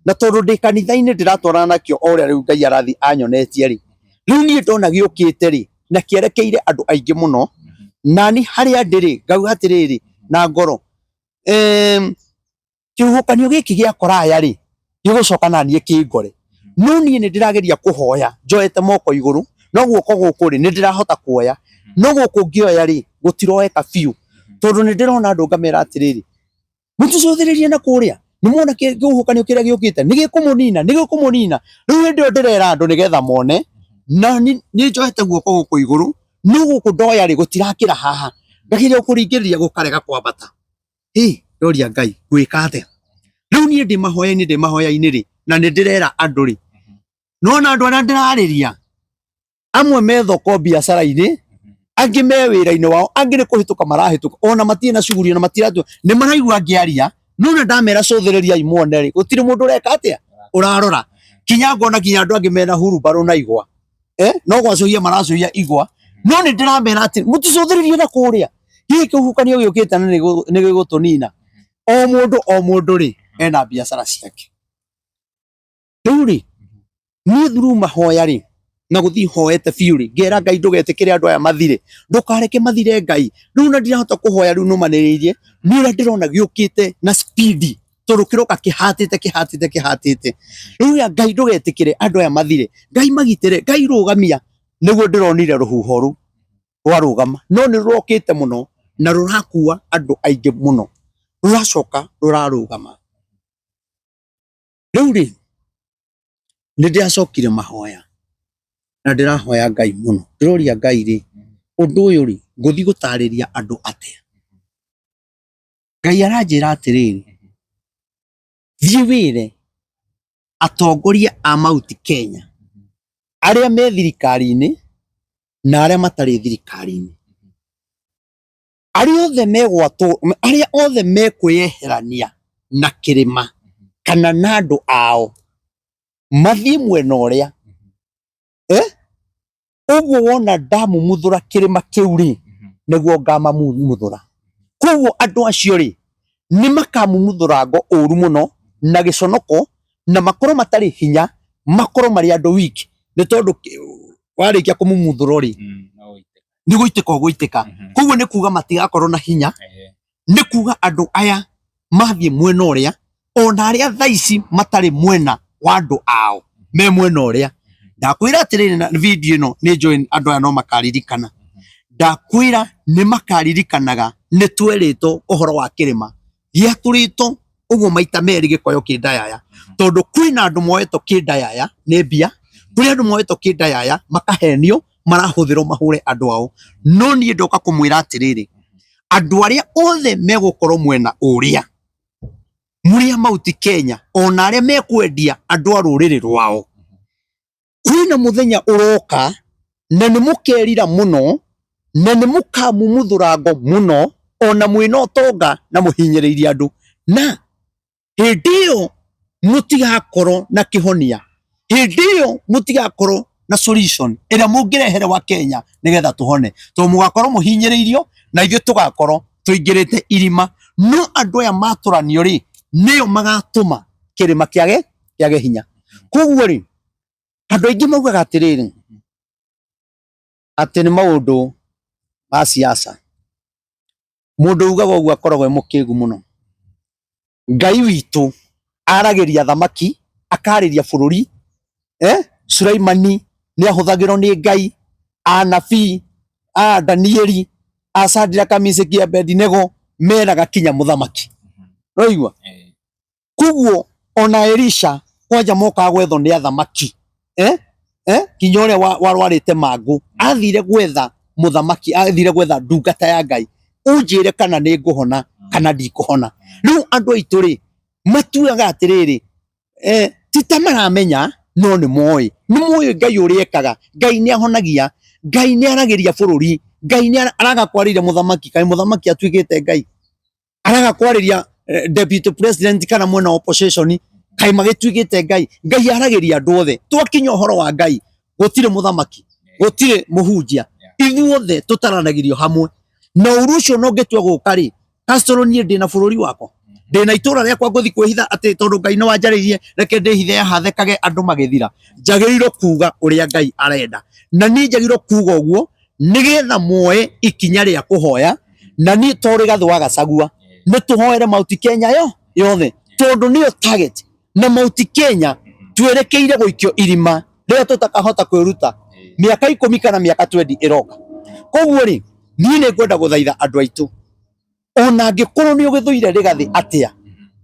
na tondũ ndĩ kanitha-inĩ ndĩratwarana nakĩo o ũrĩa rĩu Ngai arathi anyonetie rĩ rĩu niĩ ndona gĩũkĩte rĩ na kĩerekeire andũ aingĩ mũno nani harĩa ndĩrĩ ngauga atĩrĩrĩ na ngoro kĩhuhũkanio gĩkĩ gĩakora aya rĩ gĩgũcoka naniĩ kĩngore no niĩ nĩ ndĩrageria kũhoya njoete moko igũrũ no guoko gũkũ rĩ nĩ ndĩrahota kuoya no gũkũ ngĩoya rĩ gũtiroeka biũ tondũ nĩ ndĩrona andũ ngamera atĩrĩrĩ mũtũcũthĩrĩrie na kũrĩa nĩ muona kĩhuhũkanio kĩrĩa gĩũkĩte nĩ gĩkũmũnina rĩu hĩndĩ ĩyo ndĩrera andũ nĩgetha mone na nĩ njoete guoko gũkũ igũrũ no gũkũ ndoya rĩ gũtirakĩra haha ngageria kũringĩrĩria gũkarega kwambata ndoria Ngai gwĩka atĩa rĩu niĩ ndĩ mahoya-inĩ rĩ na nĩ ndĩrera andũ rĩ nona andũ arĩa ndĩrarĩria amwe me thoko biacara-inĩ angĩ me wĩra-inĩ wao angĩ nĩ kũhĩtũka marahĩtũka ona matirĩ na shughuli na matiratu nĩ maraigua ngĩaria no na ndamera cũthĩrĩriai muone rĩ gũtirĩ mũndũ ũreka atĩa ũrarora kinya ngona kinya andũ angĩ mena hurumbarũ na igwa no gwacũhia maracũhia igwa no nĩ ndĩramera atĩ mũticũthĩrĩrie na kũrĩa gĩkĩ kĩhuhũkanio gĩũkĩte na nĩ gĩgũtũnina o mũndũ rĩ ena biacara ciake rĩu rĩ niĩ through mahoya rĩ na gũthiĩ hoete biũ rĩ ngera Ngai ndũgetĩkĩre andũ aya mathire ndũkareke mathire Ngai rĩu na ndirahota kũhoya rĩu nũmanĩrĩirie nĩ ũrĩa ndĩrona gĩũkĩte na speed tondũ kĩroka kĩhatĩte rĩu ya Ngai ndũgetĩkĩre andũ aya mathire Ngai magitĩre Ngai rũgamia nĩguo ndĩronire rũhuho rũu rwarũgama no nĩ rũrokĩte mũno na rũrakua andũ aingĩ mũno rũracoka rũrarũgama rĩu rĩ nĩ ndĩracokire mahoya na ndĩrahoya Ngai mũno ndĩroria Ngai rĩ ũndũ ũyũ rĩ ngũthiĩ gũtarĩria andũ atĩa Ngai aranjĩra atĩrĩrĩ thiĩ wĩre atongoria a Mount Kenya arĩa me thirikari-inĩ na arĩa matarĩ thirikari-inĩ arĩa othe mekwĩyeherania na kĩrĩma kana na andũ ao mathiĩ mwena ũrĩa ũguo wona ndamumuthũra kĩrĩma kĩu rĩ nĩguo ngamamumuthũra koguo andũ acio rĩ nĩ makamumuthũra ngo ũru mũno na gĩconoko na makorwo matarĩ hinya makorwo marĩ andũ wiki nĩ tondũ warĩkia kũmumuthũra rĩ nĩ gũitĩka ũgũitĩka koguo nĩ kuga matigakorwo na hinya nĩ kuga andũ aya mathiĩ mwena ũrĩa ona arĩa thaa ici matarĩ mwena wa andũ ao me mwena ũrĩa ndakwĩra atĩrĩrĩ na video ĩno nĩ njũĩ andũ aya no makaririkana ndakwĩra nĩ makaririkanaga nĩ twerĩtwo ũhoro wa kĩrĩma gĩatũrĩtwo ũguo maita merĩ gĩkoyo kĩndayaya tondũ kwĩna andũ moetwo kĩndayaya nĩ mbia kũrĩ andũ moetwo kĩndayaya makahenio marahũthĩrwo mahũre andũ ao no niĩ ndoka kũmwĩra atĩrĩrĩ andũ arĩa othe megũkorwo mwena ũrĩa mũrĩa Mount Kenya ona arĩa mekwendia andũ a rũrĩrĩ rwao kwĩna mũthenya ũroka na nĩ mũkerira mũno na nĩ mũkamumuthũra ngo mũno ona mwĩna ũtonga na mũhinyĩrĩirie andũ na hĩndĩ ĩyo mũtigakorwo na kĩhonia hĩndĩ ĩyo mũtigakorwo na solution ĩrĩa mũngĩrehere wa Kenya nĩgetha tũhone tondũ mũgakorwo mũhinyĩrĩirio na ithuĩ tũgakorwo tũingĩrĩte irima no andũ aya matũranio rĩ nĩo magatũma kĩrĩma kĩage hinya koguo rĩ andũ aingĩ maugaga atĩrĩrĩ atĩ nĩ maũndũ ma siasa mũndũ ugaga ũguo akoragwo e mũkĩgu mũno Ngai witũ aragĩria thamaki akarĩria bũrũri Sulaimani nĩ ahũthagĩrwo nĩ Ngai anabii Danieli Shadraka Meshaki Abedinego meraga kinya mũthamaki roigua koguo ona Elisha kwanja mokaga gwethwo nĩ athamaki kinya ũrĩa warwarĩte mangũ athire gwetha mũthamaki athire gwetha ndungata ya Ngai unjĩre kana nĩ ngũhona kana ndikũhona rĩu andũ aitũ rĩ matuaga atĩrĩrĩ ti ta maramenya no nĩ moĩ Ngai ũrĩa ekaga Ngai nĩ ahonagia Ngai nĩ aragĩria bũrũri Ngai nĩ araga kwarĩria mũthamaki kai mũthamaki atuĩkĩte Ngai araga kwarĩria deputy president kana mwena opposition kai magĩtuĩkĩte Ngai aragĩria andũ othe twakinya ũhoro wa Ngai gũtirĩ mũthamaki gũtirĩ mũhunjia ithuothe tutaranagirio hamwe na urucio no ngetua guka ri Castro nie ndina bururi wakwa ndina itura riakwa nguthi kwihitha ati tondu Ngai no wanjaririe reke ndihithe hathekage andu magithira njagiriro kuga uria Ngai arenda na ni njagiriro kuga uguo nigetha muoe ikinya ria kuhoya na ni tori gathu wa Gachagua ni tuhoere Mount Kenya yothe tondu niyo target na Mount Kenya twerekeire guikio irima ria tutakahota kwiruta miaka 10 kana miaka 20 iroka koguo ri ni ngwenda guthaitha andu aitu ona ngikorwo ni ugithuire rigathi atia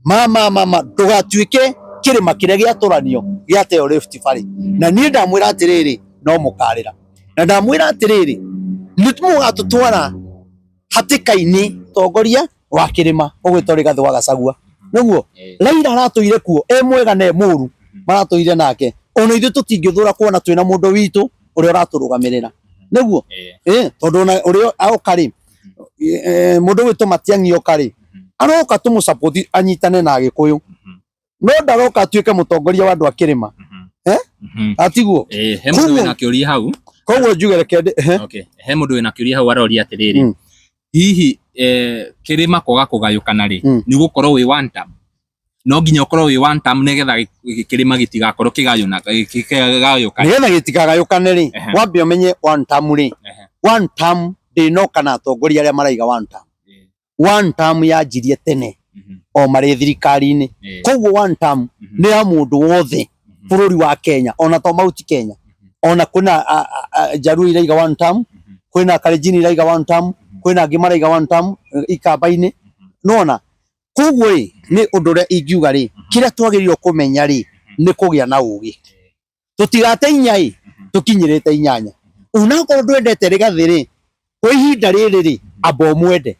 mama ndugatuike kirima kiria giaturanio giateo Rift Valley na ni ndamwira atiriri no mukarira na ndamwira atiriri nitumugatutwara hatikaini tongoria wa kirima ugwitwo Rigathi wa Gachagua niguo Raila aratuire kuo mwega na muru maratuire nake ona ithu tutingithura kuona twina mundu witu uria uraturugamirira niguo tondu na uria aukari mundu witu Matiang'i okari aroka tumu support anyitane na Gikuyu no ndaroka atuike mutongoria wa andu akirima atiguo he mundu wina kiuria hau koguo njugere kende okay he mundu wina kiuria hau aroria atiriri hihi kirima koga kugayukana ri ni gukorwo wi one term no nginya ukorwo wi one term nigetha kirima gitigakorwo kigayuna kigayuka nigetha gitigagayukane ri wambe umenye one term ri one term ndino kana atongoria aria maraiga one term yanjirie tene o mari thirikari-ini koguo one term ni ya mundu wothe bururi wa Kenya ona to Mount Kenya ona kuna Jaruo iraiga one term kwina Kalenjin iraiga one term kwina angi maraiga one term Ikamba-ini nona koguo ri ni undu ria ingiuga ri kiria twagirirwo kumenya ri ni kugia na ugi tutigate inya tukinyirite inyanya unakorwo ndwendete Rigathi ri kwa ihinda riri ri amba mwende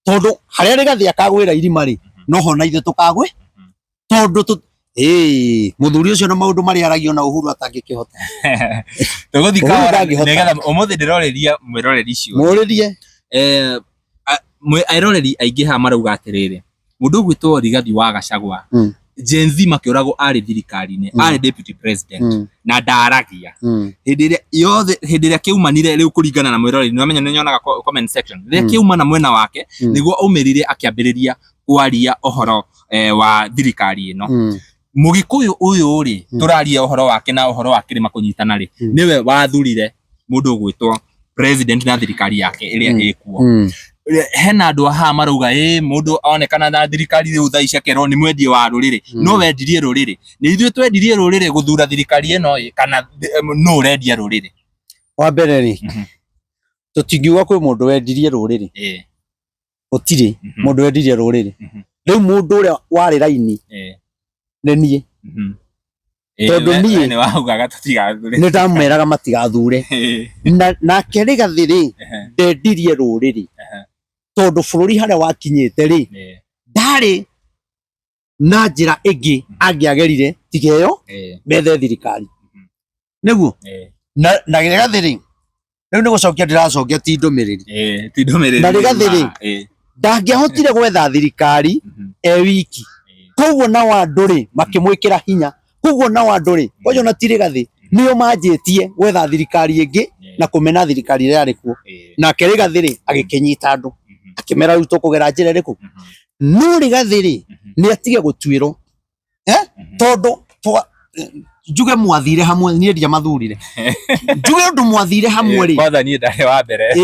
tondu haria Rigathi akagwira irima ri no hona ithe tukagwe tondu muthuri ucio na maundu mari aragio na Uhuru atangikihota tuguthika nigetha umuthi ndiroreria mwiroreri cio muririe airoreri aingi ha marauga atiriri mundu gwitwo Rigathi wa Gachagua Gen Z makioragwo ari thirikari-ini ari deputy president na ndaragia hindi iria kiumanire riu kuringana na mwiroreri ni wamenya ni nyonaga comment section riria kiumana mwena wake niguo aumirire akiambiriria kwaria ohoro wa thirikari ino Mugikuyu uyu ri turaria ohoro wake na ohoro wa kirima kunyitana ri niwe wathurire mundu gwitwo president na thirikari yake iria ikuo hena andu aha marauga mundu onekana na thirikari riu thaa ici akerwo ni mwendie wa ruriri no wendirie ruriri ni ithuĩ twendirie ruriri guthura thirikari ino kana no urendia ruriri wa mbere ri tutingiuga kwi mundu wendirie ruriri gutiri mundu wendirie ruriri riu mundu uria wari raini ni nie tondu nie ni waugaga tutigathure ni ndameraga matigathure nake Rigathi ri ndendirie ruriri tondu bururi haria wakinyite ri ndari na njira ingi angiagerire tigeyo methe thirikari niguo na Rigathi ri riu ni gucokia ndiracokia ti ndumiriri na Rigathi ri ndangiahotire gwetha thirikari wiki koguo na wandu ri makimwikira hinya koguo na wandu ri ojo na ti Rigathi nio manjitie gwetha thirikari ingi na kumena thirikari ria rikuo na Rigathi ri agikinyita andu akimera riu tukugera njira riku no Rigathi ri ni atige gutwiro tondu njuge mwathire hamwe ni ndia mathurire njuge undu mwathire hamwe ri kwanza ni ndare wa mbere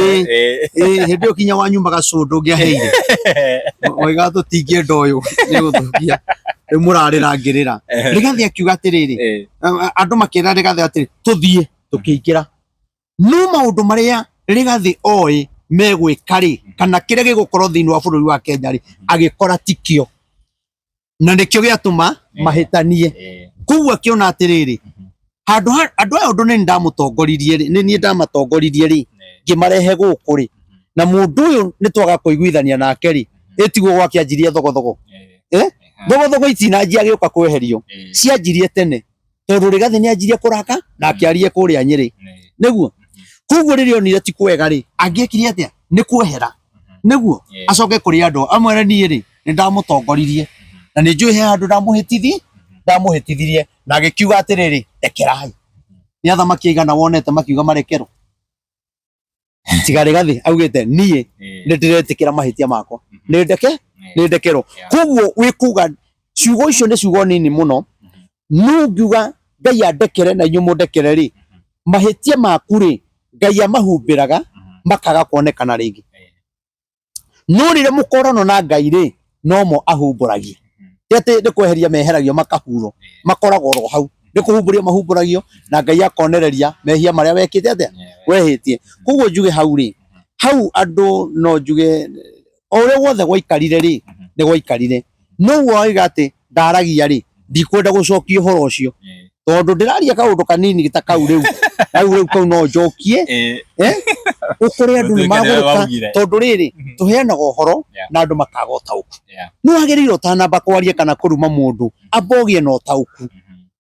hindi ukinya wa nyumba gacundu ngiaheire oiga tutingie ndoyo ni guthukia murarira ngirira Rigathi akiuga atiriri andu makira Rigathi atiri tuthie tukiingira no maundu maria Rigathi oi megwika ri kana kiria gigukorwo thiini wa bururi wa Kenya ri agikora tikio na nikio giatuma mahitanie koguo akiona atiriri andu aya undu ni ndamutongoririe ri ni ndamatongoririe ri ngimarehe guku ri na mundu uyu ni twaga kuiguithania nake ri etiguo gwake anjirie thogothogo thogothogo itinanjia giuka kweherio cianjirie tene tondu Rigathi ni anjirie kuraka na akiarie kuria Nyeri niguo koguo ririo onire ti kwega ri angiekire atia ni kwehera niguo acoke kuri andu amwere ni ri ni ndamutongoririe na ni njui he andu ndamuhitithirie na agikiuga atiriri rekerai ni athamaki aigana wonete makiuga marekerwo tigari gathi augite nie ni ndiretikira mahitia makwa ni ndekero koguo wikuga ciugo icio ni ciugo nini muno no ngiuga Ngai andekere na inyu mundekere ri mahitia maku ri Ngai amahumbiraga makaga kuonekana ringi no rire mukorano na Ngai ri no mo ahumburagia ati ni kweheria meheragio makahuro makoragwo ro hau ni kuhumburia mahumburagio na Ngai akonereria mehia maria wekite atia wehitie koguo njuge hau ri hau andu no njuge ore wothe gwaikarire ri ni gwaikarire no woiga ati ndaragia ri ndikwenda gucokia horo ucio tondu ndiraria kaundu kanini gitakau riu kau no njokie ukuri andu ni magurika tondu riri tuheanaga uhoro na andu makaga utauku no agirirwo tanamba kwaria kana kuruma mundu abogie no utauku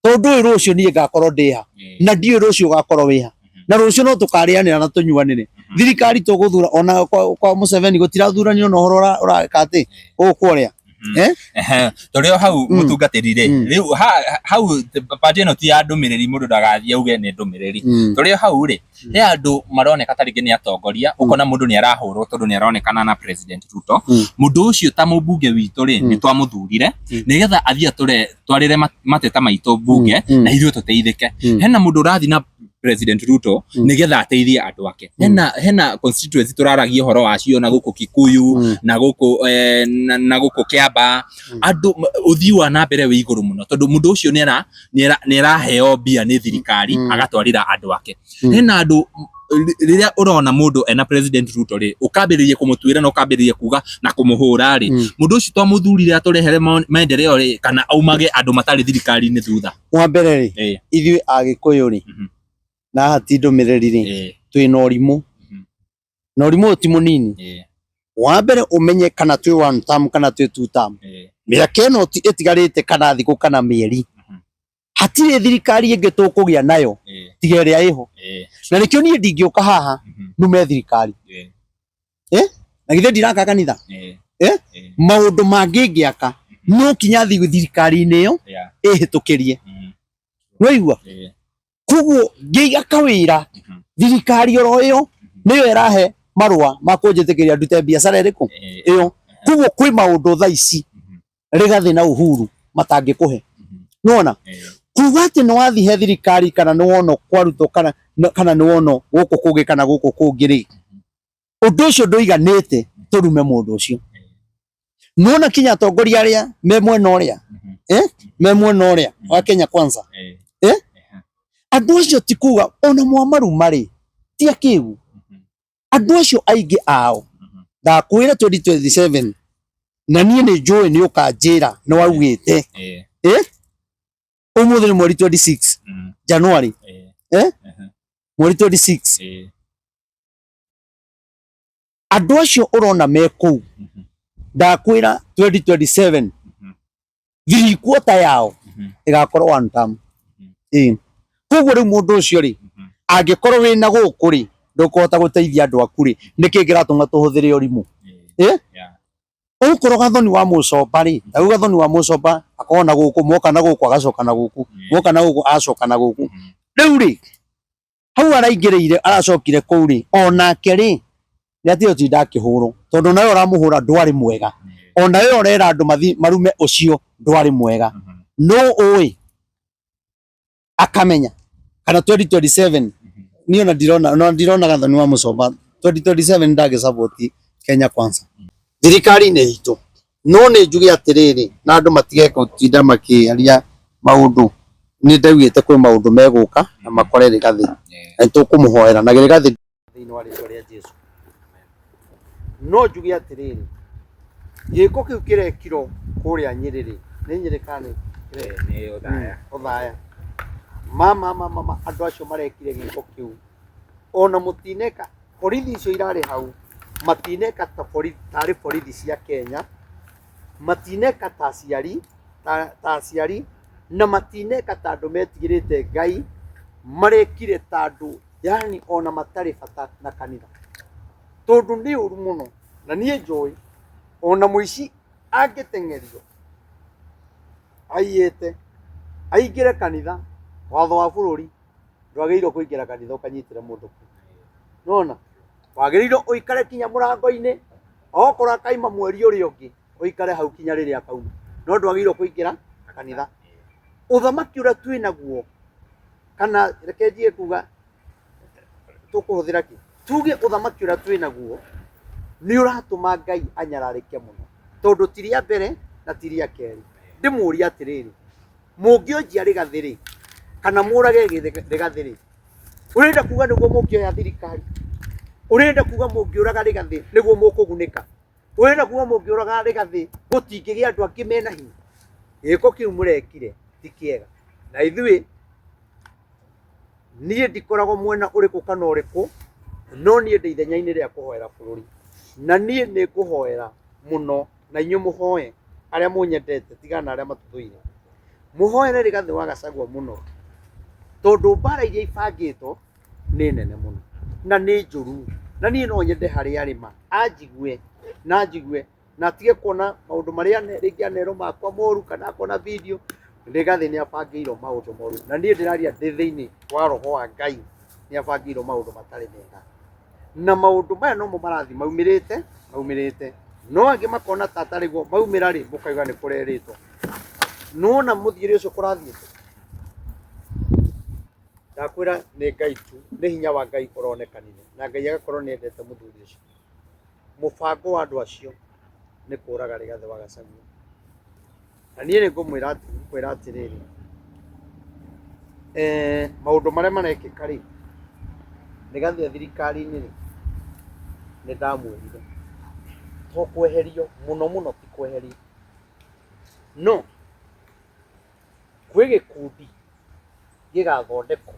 tondu rucio nie ngakorwo ndiha na ndio rucio gakorwo wiha na rucio no tukarianira na tunyuanire thirikari tuguthura ona kwa Museveni gutirathuranio no horo urakate ukworia torio hau mutungatirire riu hau pati no ti andumiriri mundu ndagathie uge ni ndumiriri torio hau ri he andu maroneka taringi ni atongoria ukona mundu ni arahurwo tondu ni aronekana na President Ruto mundu ucio ta mubunge witu ri ni twamuthurire nigetha athia twarire mateta maitu bunge na ithuĩ tuteithike hena mundu urathi na President Ruto nigetha ateithie andu ake hena constituency turaragia horo wacio na guku Kikuyu na guku Kiamba andu uthiwa na mbere wi iguru muno tondu mundu ucio ni araheo mbia ni thirikari agatwarira andu ake hena andu riria urona mundu ena President Ruto ri ukambiririe kumutwira na ukambiririe kuga na kumuhura ri mundu ucio twamuthurire aturehere maendeleo ri kana aumage andu matari thirikari ni thutha wa mbere ri ithuĩ Agikuyu ri na hati ndumiriri ri twina urimu na urimu ti munini wa mbere umenye kana twi one term kana twi two term miaka ino itigarite kana thiku kana mieri hatire thirikari ingi tukugia nayo tiga iria iho na nikio nie ndingiuka haha nume thirikari na githe ndiraka kanitha maundu mangingiaka no kinya thirikari-ini iyo ihitukirie weigua koguo ngiiga kawira thirikari oro iyo niyo irahe marua makunjitikiria ndute biacara iriku iyo koguo kwi maundu tha ici rigathi na Uhuru matangikuhe nona kuga ati no wathi he thirikari kana no wono kwaruto kana no wono guku kugi kana guku kungiri undu ucio nduiganite turume mundu ucio nona kinya atongoria aria me mwena uria me mwena uria wa Kenya Kwanza andu acio ti kuga ona mwamaru mari ti akigu andu acio aingi ao ndakwira 2027 na nie ni njui ni ukanjira no augite umuthi ni mweri 26 January mweri 26 andu acio urona me kuu ndakwira 2027 thirikota yao igakorwo one term koguo riu mundu ucio ri angikorwo wina guku ri ndukuhota guteithia andu aku ri niki ngiratuma tuhuthire urimu ukorwo gathoni wa mucoba ri tau gathoni wa mucoba akona guku moka na guku agacoka na guku moka na guku acoka na guku riu ri hau araingirire aracokire kuu ri onake ri ni ati utinda akihurwo tondu nayo uramuhura ndwari mwega ona yo urera andu marume ucio ndwari mwega no oi akamenya kana 2027 niyo ndirona gathoni wa mucoba 2027 ndage support Kenya Kwanza thirikari ni hitu no ni njuge atiriri na andu matige gutinda makiaria maundu ni ndaugite kwi maundu meguka na makore rigathi na tukumuhoera na rigathi thiini wa ritwa ria Jesu no njuge atiriri giko kiu kirekiro kuria Nyiriri ni Nyirikani ni uthaya mama andu acio marekire giko kiu ona mutineka borithi icio irari hau matineka tari borithi cia Kenya matineka ta aciari na matineka ta andu metigirite Ngai marekire ta andu yani ona matari bata na kanitha tondu ni uru muno na nie njui ona muici angitengerio aiyete aingire kanitha watho wa bururi ndwageirwo kuingira kanitha ukanyitira mundu nona wagĩrĩirwo ũikare kinya mũrango-inĩ okorwo akaima mweri ũrĩa ũngĩ ũikare hau kinya rĩrĩa akauma no ndwagĩrĩirwo kũingĩra kanitha. Ũthamaki ũrĩa twĩ naguo kana reke njigue kuga tũkũhũthĩra kĩ tuge ũthamaki ũrĩa twĩ naguo nĩ ũratũma Ngai anyararĩke mũno tondũ ti rĩa mbere na ti rĩa kerĩ. Ndĩmũrie atĩrĩrĩ, mũngĩonjia Rigathĩ kana mũrage Rigathĩ ũrenda kuga nĩguo mũngĩoya thirikari? Ũrenda kuga mũngĩũraga Rigathĩ nĩguo mũkũgunĩka? Ũrenda kuga mũngĩũraga Rigathĩ gũtingĩgĩa andũ angĩ mena hinya? Gĩko kĩu mũrekire ti kĩega. Na ithuĩ niĩ ndikoragwo mwena ũrĩkũ kana ũrĩkũ, no niĩ ndĩ ithenya-inĩ rĩa kũhoera bũrũri, na niĩ nĩ ngũhoera mũno na inyuĩ mũhoe arĩa mũnyendete tigana na arĩa matũthũire, mũhoere Rigathĩ wa Gachagua mũno tondũ mbara iria ibangĩtwo nĩ nene mũno na nĩ njũru, na niĩ no nyende harĩa arĩma anjigue na njigue na atige kuona maũndũ marĩa rĩngĩ anerwo makwa moru kana akona video. Rigathĩ nĩ abangĩirwo maũndũ moru na niĩ ndĩraria ndĩ thĩinĩ wa roho wa Ngai nĩ abangĩirwo maũndũ matarĩ mega, na maũndũ maya nomo marathi maumĩrĩte no angĩ makona ta atarĩ guo maumĩra rĩ mũkauga nĩ kũrerĩtwo. Nona mũthiĩre ũcio kũrathiĩte, ndakwĩra nĩ Ngai tu, nĩ hinya wa Ngai ũronekanire na Ngai agakorwo nĩ endete mũthuri ũcio. Mũbango wa andũ acio nĩ kũraga Rigathĩ wa Gachagua, na niĩ nĩ ngũkwĩra atĩrĩrĩ, maũndũ marĩa marekĩka rĩ Rigathĩ thirikari-inĩ rĩ nĩ ndamwĩrire to kweherio mũno ti kweherio, no gwĩ gĩkundi gĩgathondekwo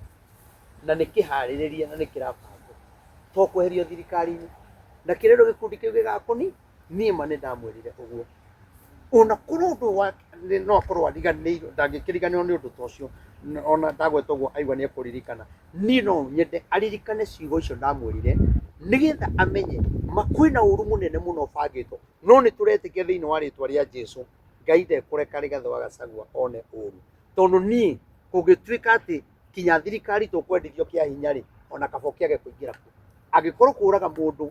na nĩ kĩharĩrĩrie na nĩ kĩrabangwo to kweherio thirikari-inĩ, na kĩrero gĩkundi kĩu gĩgakoni niĩ ma nĩ ndamwĩrire ũguo. Ona kũrĩ ũndũ no akorwo ariganĩirwo ndangĩkĩriganĩrwo nĩ ũndũ ta ũcio, ona ndagweta ũguo aigua nĩ ekũririkana, niĩ no nyende aririkane ciugo icio ndamwĩrire nĩgetha amenye kwĩna ũru mũnene mũno ũbangĩtwo, no nĩ tũretĩkia thĩinĩ wa rĩtwa rĩa Jesũ Ngai ndekũreka Rigathĩ wa Gachagua one ũru, tondũ niĩ kũngĩtuĩka atĩ kinya thirikari tũkwendithio kĩa hinya rĩ ona kaba kĩage kũingĩra kuo. Angĩkorwo kũraga mũndũ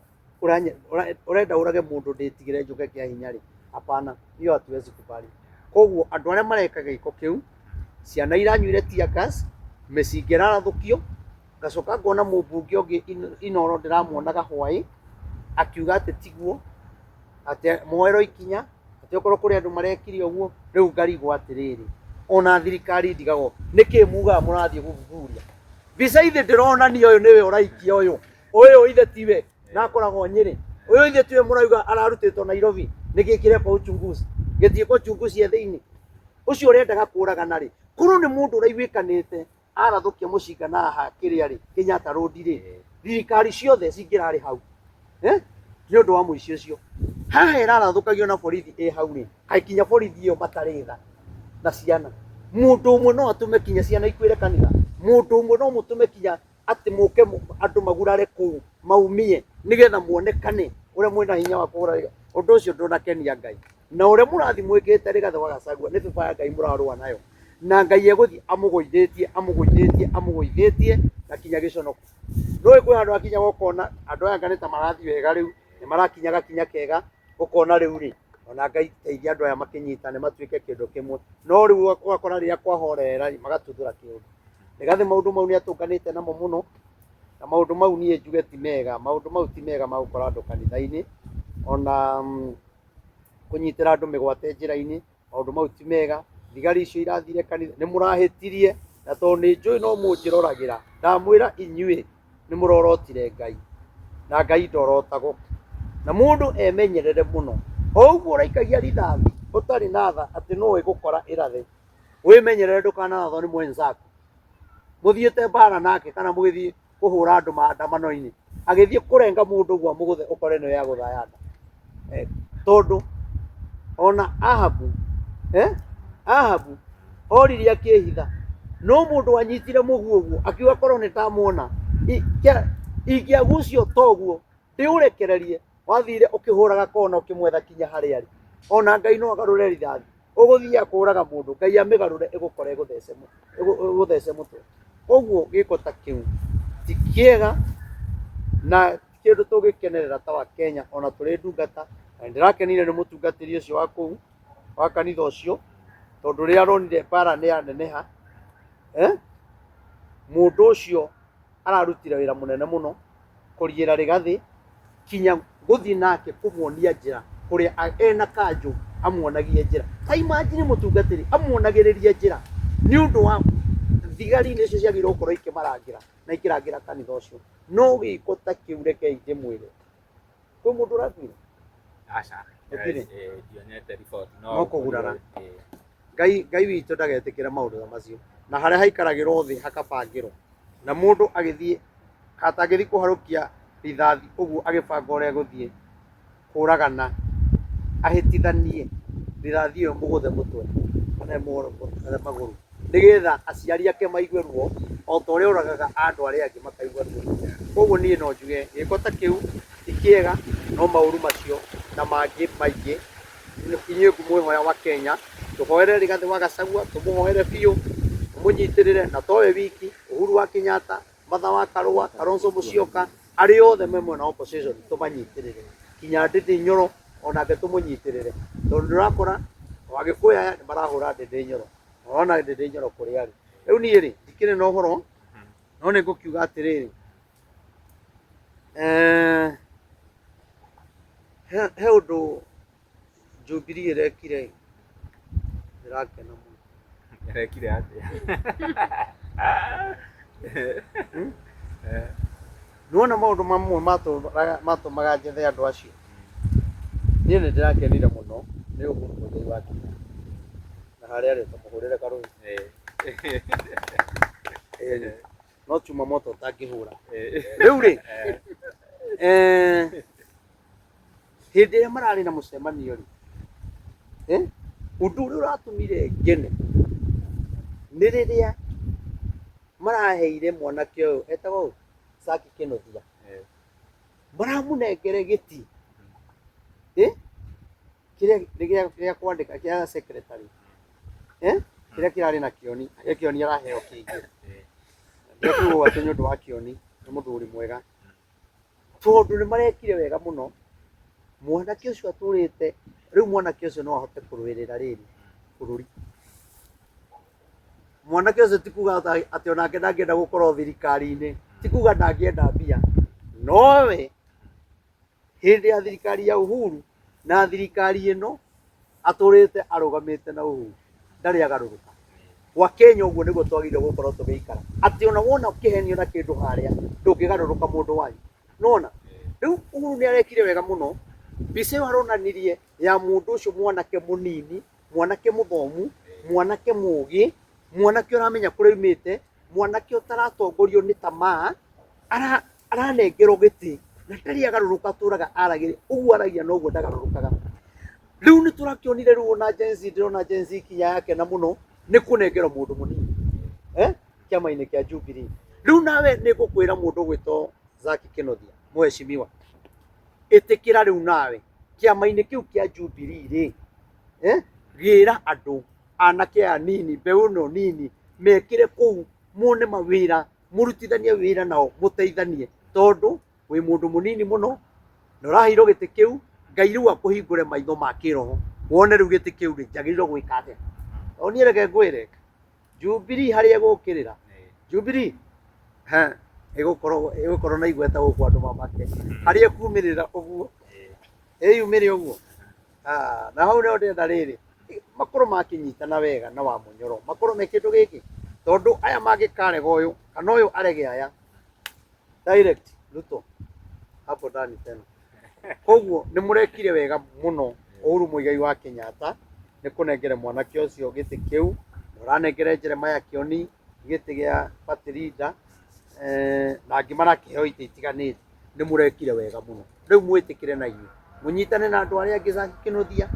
ũrenda ũrage mũndũ ndĩtigĩre njũke kĩa hinya rĩ, hapana, hiyo hatuwezi kubali. Koguo andũ arĩa mareka gĩko kĩu, ciana iranyuire tear gas, mĩcinga ĩrarathũkio, ngacoka ngona mũmbunge ũngĩ Inooro ndĩramuonaga hwaĩ akiuga atĩ tiguo, atĩ moerwo ikinya, atĩ okorwo kũrĩ andũ marekire ũguo. Rĩu ngarigwo atĩrĩrĩ, ona thirikari ndigagwo nĩkĩ mugaga mũrathiĩ gũthuthuria? Mbica ithe ndĩronania ũyũ nĩwe ũraikia ũyũ ithe tiwe na akoragwo Nyĩrĩ, ũyũ ithe tiwe mũrauga ararutĩtwo Nairobi nĩgĩkire kwa uchunguzi gĩthiĩ kwa uchunguzi thĩinĩ. Ũcio ũrendaga kũragana rĩ, korwo nĩ mũndũ ũraiguĩkanĩte arathũkia mũcinga na haha kĩrĩa rĩ Kenyatta Road rĩ, thirikari ciothe cingĩrarĩ hau nĩ ũndũ wa mũici ũcio. Haha ĩrarathũkagio na borithi ĩ hau rĩ, kaĩ kinya borithi ĩyo matarĩ tha na ciana. Mũndũ ũmwe no atũme kinya ciana ikuĩre kanitha, mũndũ ũmwe no mũtũme kinya atĩ mũke andũ magurare kũu maumie nĩgetha muonekane ũrĩa mwĩna hinya wa kũgũra. Ũndũ ũcio ndũnakenia Ngai, na ũrĩa mũrathi mwĩkĩte Rigathĩ wa Gachagua nĩ baba ya Ngai mũrarũa nayo, na Ngai egũthiĩ amũgũithĩtie na kinya gĩconoko. Ndũĩ kwĩ handũ akinya gũkona andũ aya nĩ ta marathiĩ wega, rĩu nĩ marakinya gakinya kega ũkona rĩu rĩ ona Ngai teithia andũ aya makĩnyitane matuĩke kĩndũ kĩmwe, no rĩu ũgakora rĩrĩa kwahorera magatuthũra kĩũndũ. Rigathĩ maũndũ mau nĩ atũnganĩte namo mũno, na maũndũ mau niĩ njuge ti mega, maũndũ mau ti mega ma gũkora andũ kanitha-inĩ, ona kũnyitĩra andũ mĩgwate njĩra-inĩ, maũndũ mau ti mega. Thigari icio irathire kanitha nĩ mũrahĩtirie, na tondũ nĩ njũĩ no mũnjĩroragĩra, ndamwĩra inyuĩ nĩ mũrorotire Ngai na Ngai ndorotagwo, na mũndũ emenyerere mũno. O ũguo ũraikagia rithathi ũtarĩ na tha atĩ no ĩgũkora ĩrathe, wĩmenyerere ndũkanarathwo nĩ mwenzako. Mũthiĩte mbara nake kana mũgĩthiĩ kũhũra andũ maandamano-inĩ, agĩthiĩ kũrenga mũndũ ũguo amũgũthe ũkore nĩ ya gũthaya nda, tondũ ona Ahabu oririe akĩhitha, no mũndũ wanyitire mũguo ũguo akiuga korwo nĩ ndamuona ingĩagucio toguo ndĩũrekererie, wathire ũkĩhũraga kona ũkĩmwetha kinya harĩa arĩ. Ona Ngai no agarũre rithathi, ũgũthiĩ kũraga mũndũ Ngai amĩgarũre ĩgũkora ĩgũthece mũtwe. Koguo gĩko ta kĩu ti kĩega na kindu tugikenerera ta wa Kenya ona turi ndungata na ndirakenire ni mutungatiri ucio wa kuu wa kanitha ucio tondu ria aronire bara ni aneneha mundu ucio ararutire wira munene muno kurigira Rigathi kinya guthii nake kumuonia njira kuria ena kanju amuonagie njira ta imagine mutungatiri amuonagiririe njira ni undu wa thigari nicio ciagirwo gukorwo ikimarangira na ikirangira kanitha ucio no giko ta kiu reke ndimwire kwi mundu urathire aca dionete report no kugurara ngai witu ndagetikira maundu macio na haria haikaragirwo thi hakabangirwo na mundu agithie atagithi kuharukia rithathi uguo agibanga uria guthie kuragana ahitithanie rithathi iyo muguthe mutwe kana maguru nigetha aciari ake maigue ruo o ta uria uragaga andu aria angi makaigua ruo koguo nie no njuge giko ta kiu ikiega no mauru macio na mangi maingi inyuĩ ngũmwĩhoya wa Kenya tũhoere Rigathi wa Gachagua tũmũhoere biũ tũmũnyitirĩre na towe wiki Uhuru wa Kenyatta Martha wa Karua Kalonzo Musyoka arĩ othe me mwena opposition tũmanyitirĩre kinya Ndindi Nyoro onake tũmũnyitirĩre tondũ ndĩrakora Wagĩkũyũ aya nĩ marahũra Ndindi Nyoro ona Ndindi Nyoro kũrĩa arĩ rĩu niĩ rĩ ndikĩrĩ na ũhoro no nĩ ngũkiuga atĩrĩrĩ he ũndũ Jubilee irekire ndirakena muno irekire atia nona maundu mamwe matumaga njethe andu acio niĩ nĩ ndĩrakenire mũno nĩ Uhuru Muigai wa Kenyatta na harĩa arĩ tũmũhũrĩre karũĩ no chuma moto ũtangĩhũra rĩu rĩ hĩndĩ ĩrĩa mararĩ na mũcemanio rĩ ũndũ ũrĩa ũratũmire ngene nĩ rĩrĩa maraheire mwanake ũyũ etagwo Zaki Kĩnũthia maramũnengere gĩtĩ kĩrĩa gĩa kwandĩka kĩa secretary kĩrĩa kĩrarĩ na Kĩoni Kĩoni araheo kĩingĩ ndĩrakiuga atĩ nĩ ũndũ wa Kĩoni nĩ mũthuri mwega tondũ nĩ marekire wega mũno mwanake ũcio atũrĩte rĩu mwanake ũcio no ahote kũrũĩrĩra rĩrĩ bũrũri mwanake ũcio ti kuga atĩ onake ndangĩenda gũkorwo thirikari-inĩ ti kuga ndangĩenda mbia nowe hĩndĩ ya thirikari ya Uhuru na thirikari ĩno atũrĩte arũgamĩte na Uhuru ndarĩ agarũrũka gwa Kenya ũguo nĩguo twagĩrĩirwo gũkorwo tũgĩikara atĩ ona wona ũkĩhenio na kĩndũ harĩa ndũngĩgarũrũka mũndũ wanyu nona rĩu Uhuru nĩ arekire wega mũno mbica ĩyo aronanirie ya mũndũ ũcio mwanake mũnini mwanake mũthomu mwanake mũũgĩ mwanake ũramenya kũrĩa aumĩte mwanake ũtaratongorio nĩ tamaa aranengerwo gĩtĩ na ndarĩ agarũrũka atũraga aragĩrĩ ũguo aragia noguo ndagarũrũkaga rĩu nĩ tũrakĩonire rĩu ona Gen Z ndĩrona Gen Z kinya yake na mũno nĩ kũnengerwo mũndũ mũnini kĩama-inĩ kĩa Jubilee rĩu nawe nĩ ngũkwĩra mũndũ gwĩtwo Zaki Kĩnũthia mũheshimiwa ĩtĩkĩra rĩu nawe kĩama-inĩ kĩu kĩa Jubilee rĩ gĩra andũ anake aya nini mbeũ ĩno nini mekĩre kũu muone mawĩra mũrutithanie wĩra nao mũteithanie tondũ wĩ mũndũ mũnini mũno na ũraheirwo gĩtĩ kĩu Ngai rĩu akũhingũre maitho ma kĩroho wone rĩu gĩtĩ kĩu rĩ njagĩrĩirwo gwĩka atĩa o niĩ reke ngwĩre Jubilee harĩa ĩgũkĩrĩra Jubilee ĩgũkorwo na igweta gũkũ andũ mamake harĩa ĩkumĩrĩra ũguo yumĩre ũguo na hau nĩho ndĩrenda rĩrĩ makorwo makĩnyitana wega na wa Mũnyoro makorwo me kĩndũ gĩkĩ tondũ aya mangĩkarega ũyũ kana ũyũ arege aya direct Ruto hapo ndani tena koguo nĩ mũrekire wega mũno Uhuru Muigai wa Kenyatta nĩ kũnengere mwanake ũcio gĩtĩ kĩu ũranengere Jeremiah Kĩoni gĩtĩ gĩa party leader na angĩ marakĩheo itĩ itiganĩte nĩ mũrekire wega mũno rĩu mwĩtĩkĩre na inyuĩ mũnyitane na andũ arĩa angĩ Zaki Kĩnũthia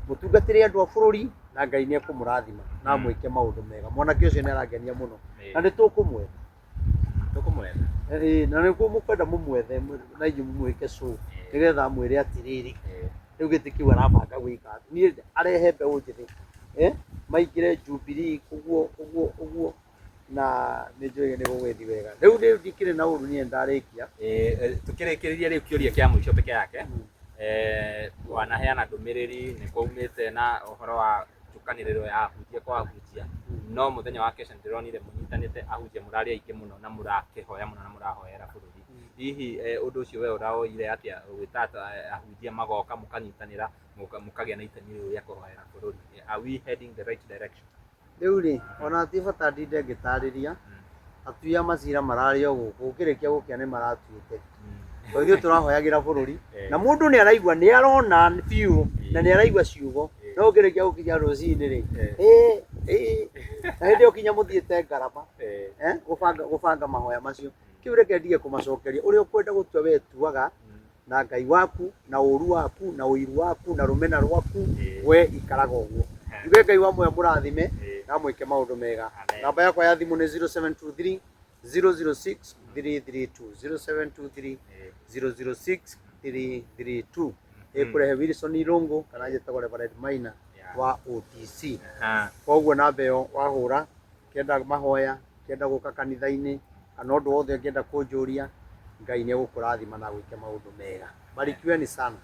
mũtungatĩre andũ a bũrũri na Ngai nĩ ekũmũrathima na mwĩke maũndũ mega mwanake ũcio nĩ arangenia mũno na nĩ tũkũmwetha na nĩ mũkwenda mũmwethe na inyuĩ mwĩke show nĩgetha mwĩre atĩrĩrĩ rĩu gĩtĩ kĩu arabanga gũika niĩ arehe mbeũ njĩthĩ maingĩre Jubilee ũguo na nä njå ä nä gå gwä thi wega rä u rä ndikä rä na å ru niä ndarä kia tå kä rä kä rä ria rä u kä å ria kä a må ico peke yake wanaheana ndå mä rä ri nä kwaumä te na å horo wa njåkanä rä ro ya ahunjia kwa ahunjia no må thenya wa kesho ndä ronire må nyitanä te ahunjia må rarä aingä må no na må rakä hoya må no na må rahoera bå rå ri hihi å ndå å cio we å rawoire atä a gwä ta ahunjia magoka må kanyitanä ra må kagä a na itemi rä u rä a kå hoera bå rå ri are we heading the right direction rä u rä ona ti bata ndinde ngä tarä ria atuia macira mararä o gå kå å kä rä kia gå kä a nä maratuä te to ithuä tå rahoyagä ra bå rå ri na må ndå nä araigua nä arona biå na nä araigua ciugo no å kä rä kia gå kinya rå cinä rä na hä ndä ä yo kinya må thiä te ngarama gå banga mahoya macio kä u reke ndige kå macokeria å rä a å kwenda gå tua we tuaga na Ngai waku na å ru waku na å iru waku na rå mena rwaku we ikaraga å guo uge Ngai wa moya må rathime na mwä ke maå ndå mega namba yakwa ya thimå nä 0723 006 332 0723 006 332 ä rehe Wilson Irungu kana njätagwo Reverend Maina wa OTC koguo namba ä yo wahå ra kenda mahoya kenda gå ka kanitha-inä kana å ndå wothe ngenda kå njå ria Ngai nä egå kå rathima na gwä ke maå ndå mega barikiweni sana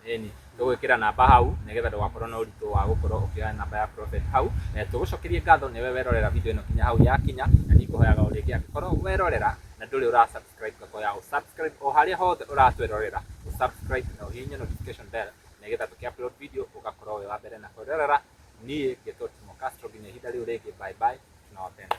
tå gwä kä ra namba hau nä getha ndågakorwo na å ritå wa gå korwo å kioya namba ya prophet hau tå gå cokerie ngatho nä we werorera video ä no kinya hau yakinya na nä ngåhoyaga å rä ngä angä korwo werorera na ndå rä å ra subscribe gakoya å subscribe o harä a hothe å ratwerorera å subscribe na å hihinye notification bell nä getha tå kä upload video å gakorwo wä wa mbere na kwärorera niä ngä two Timo Castro nginya ihinda rä u rä ngä bye bye tunawapenda.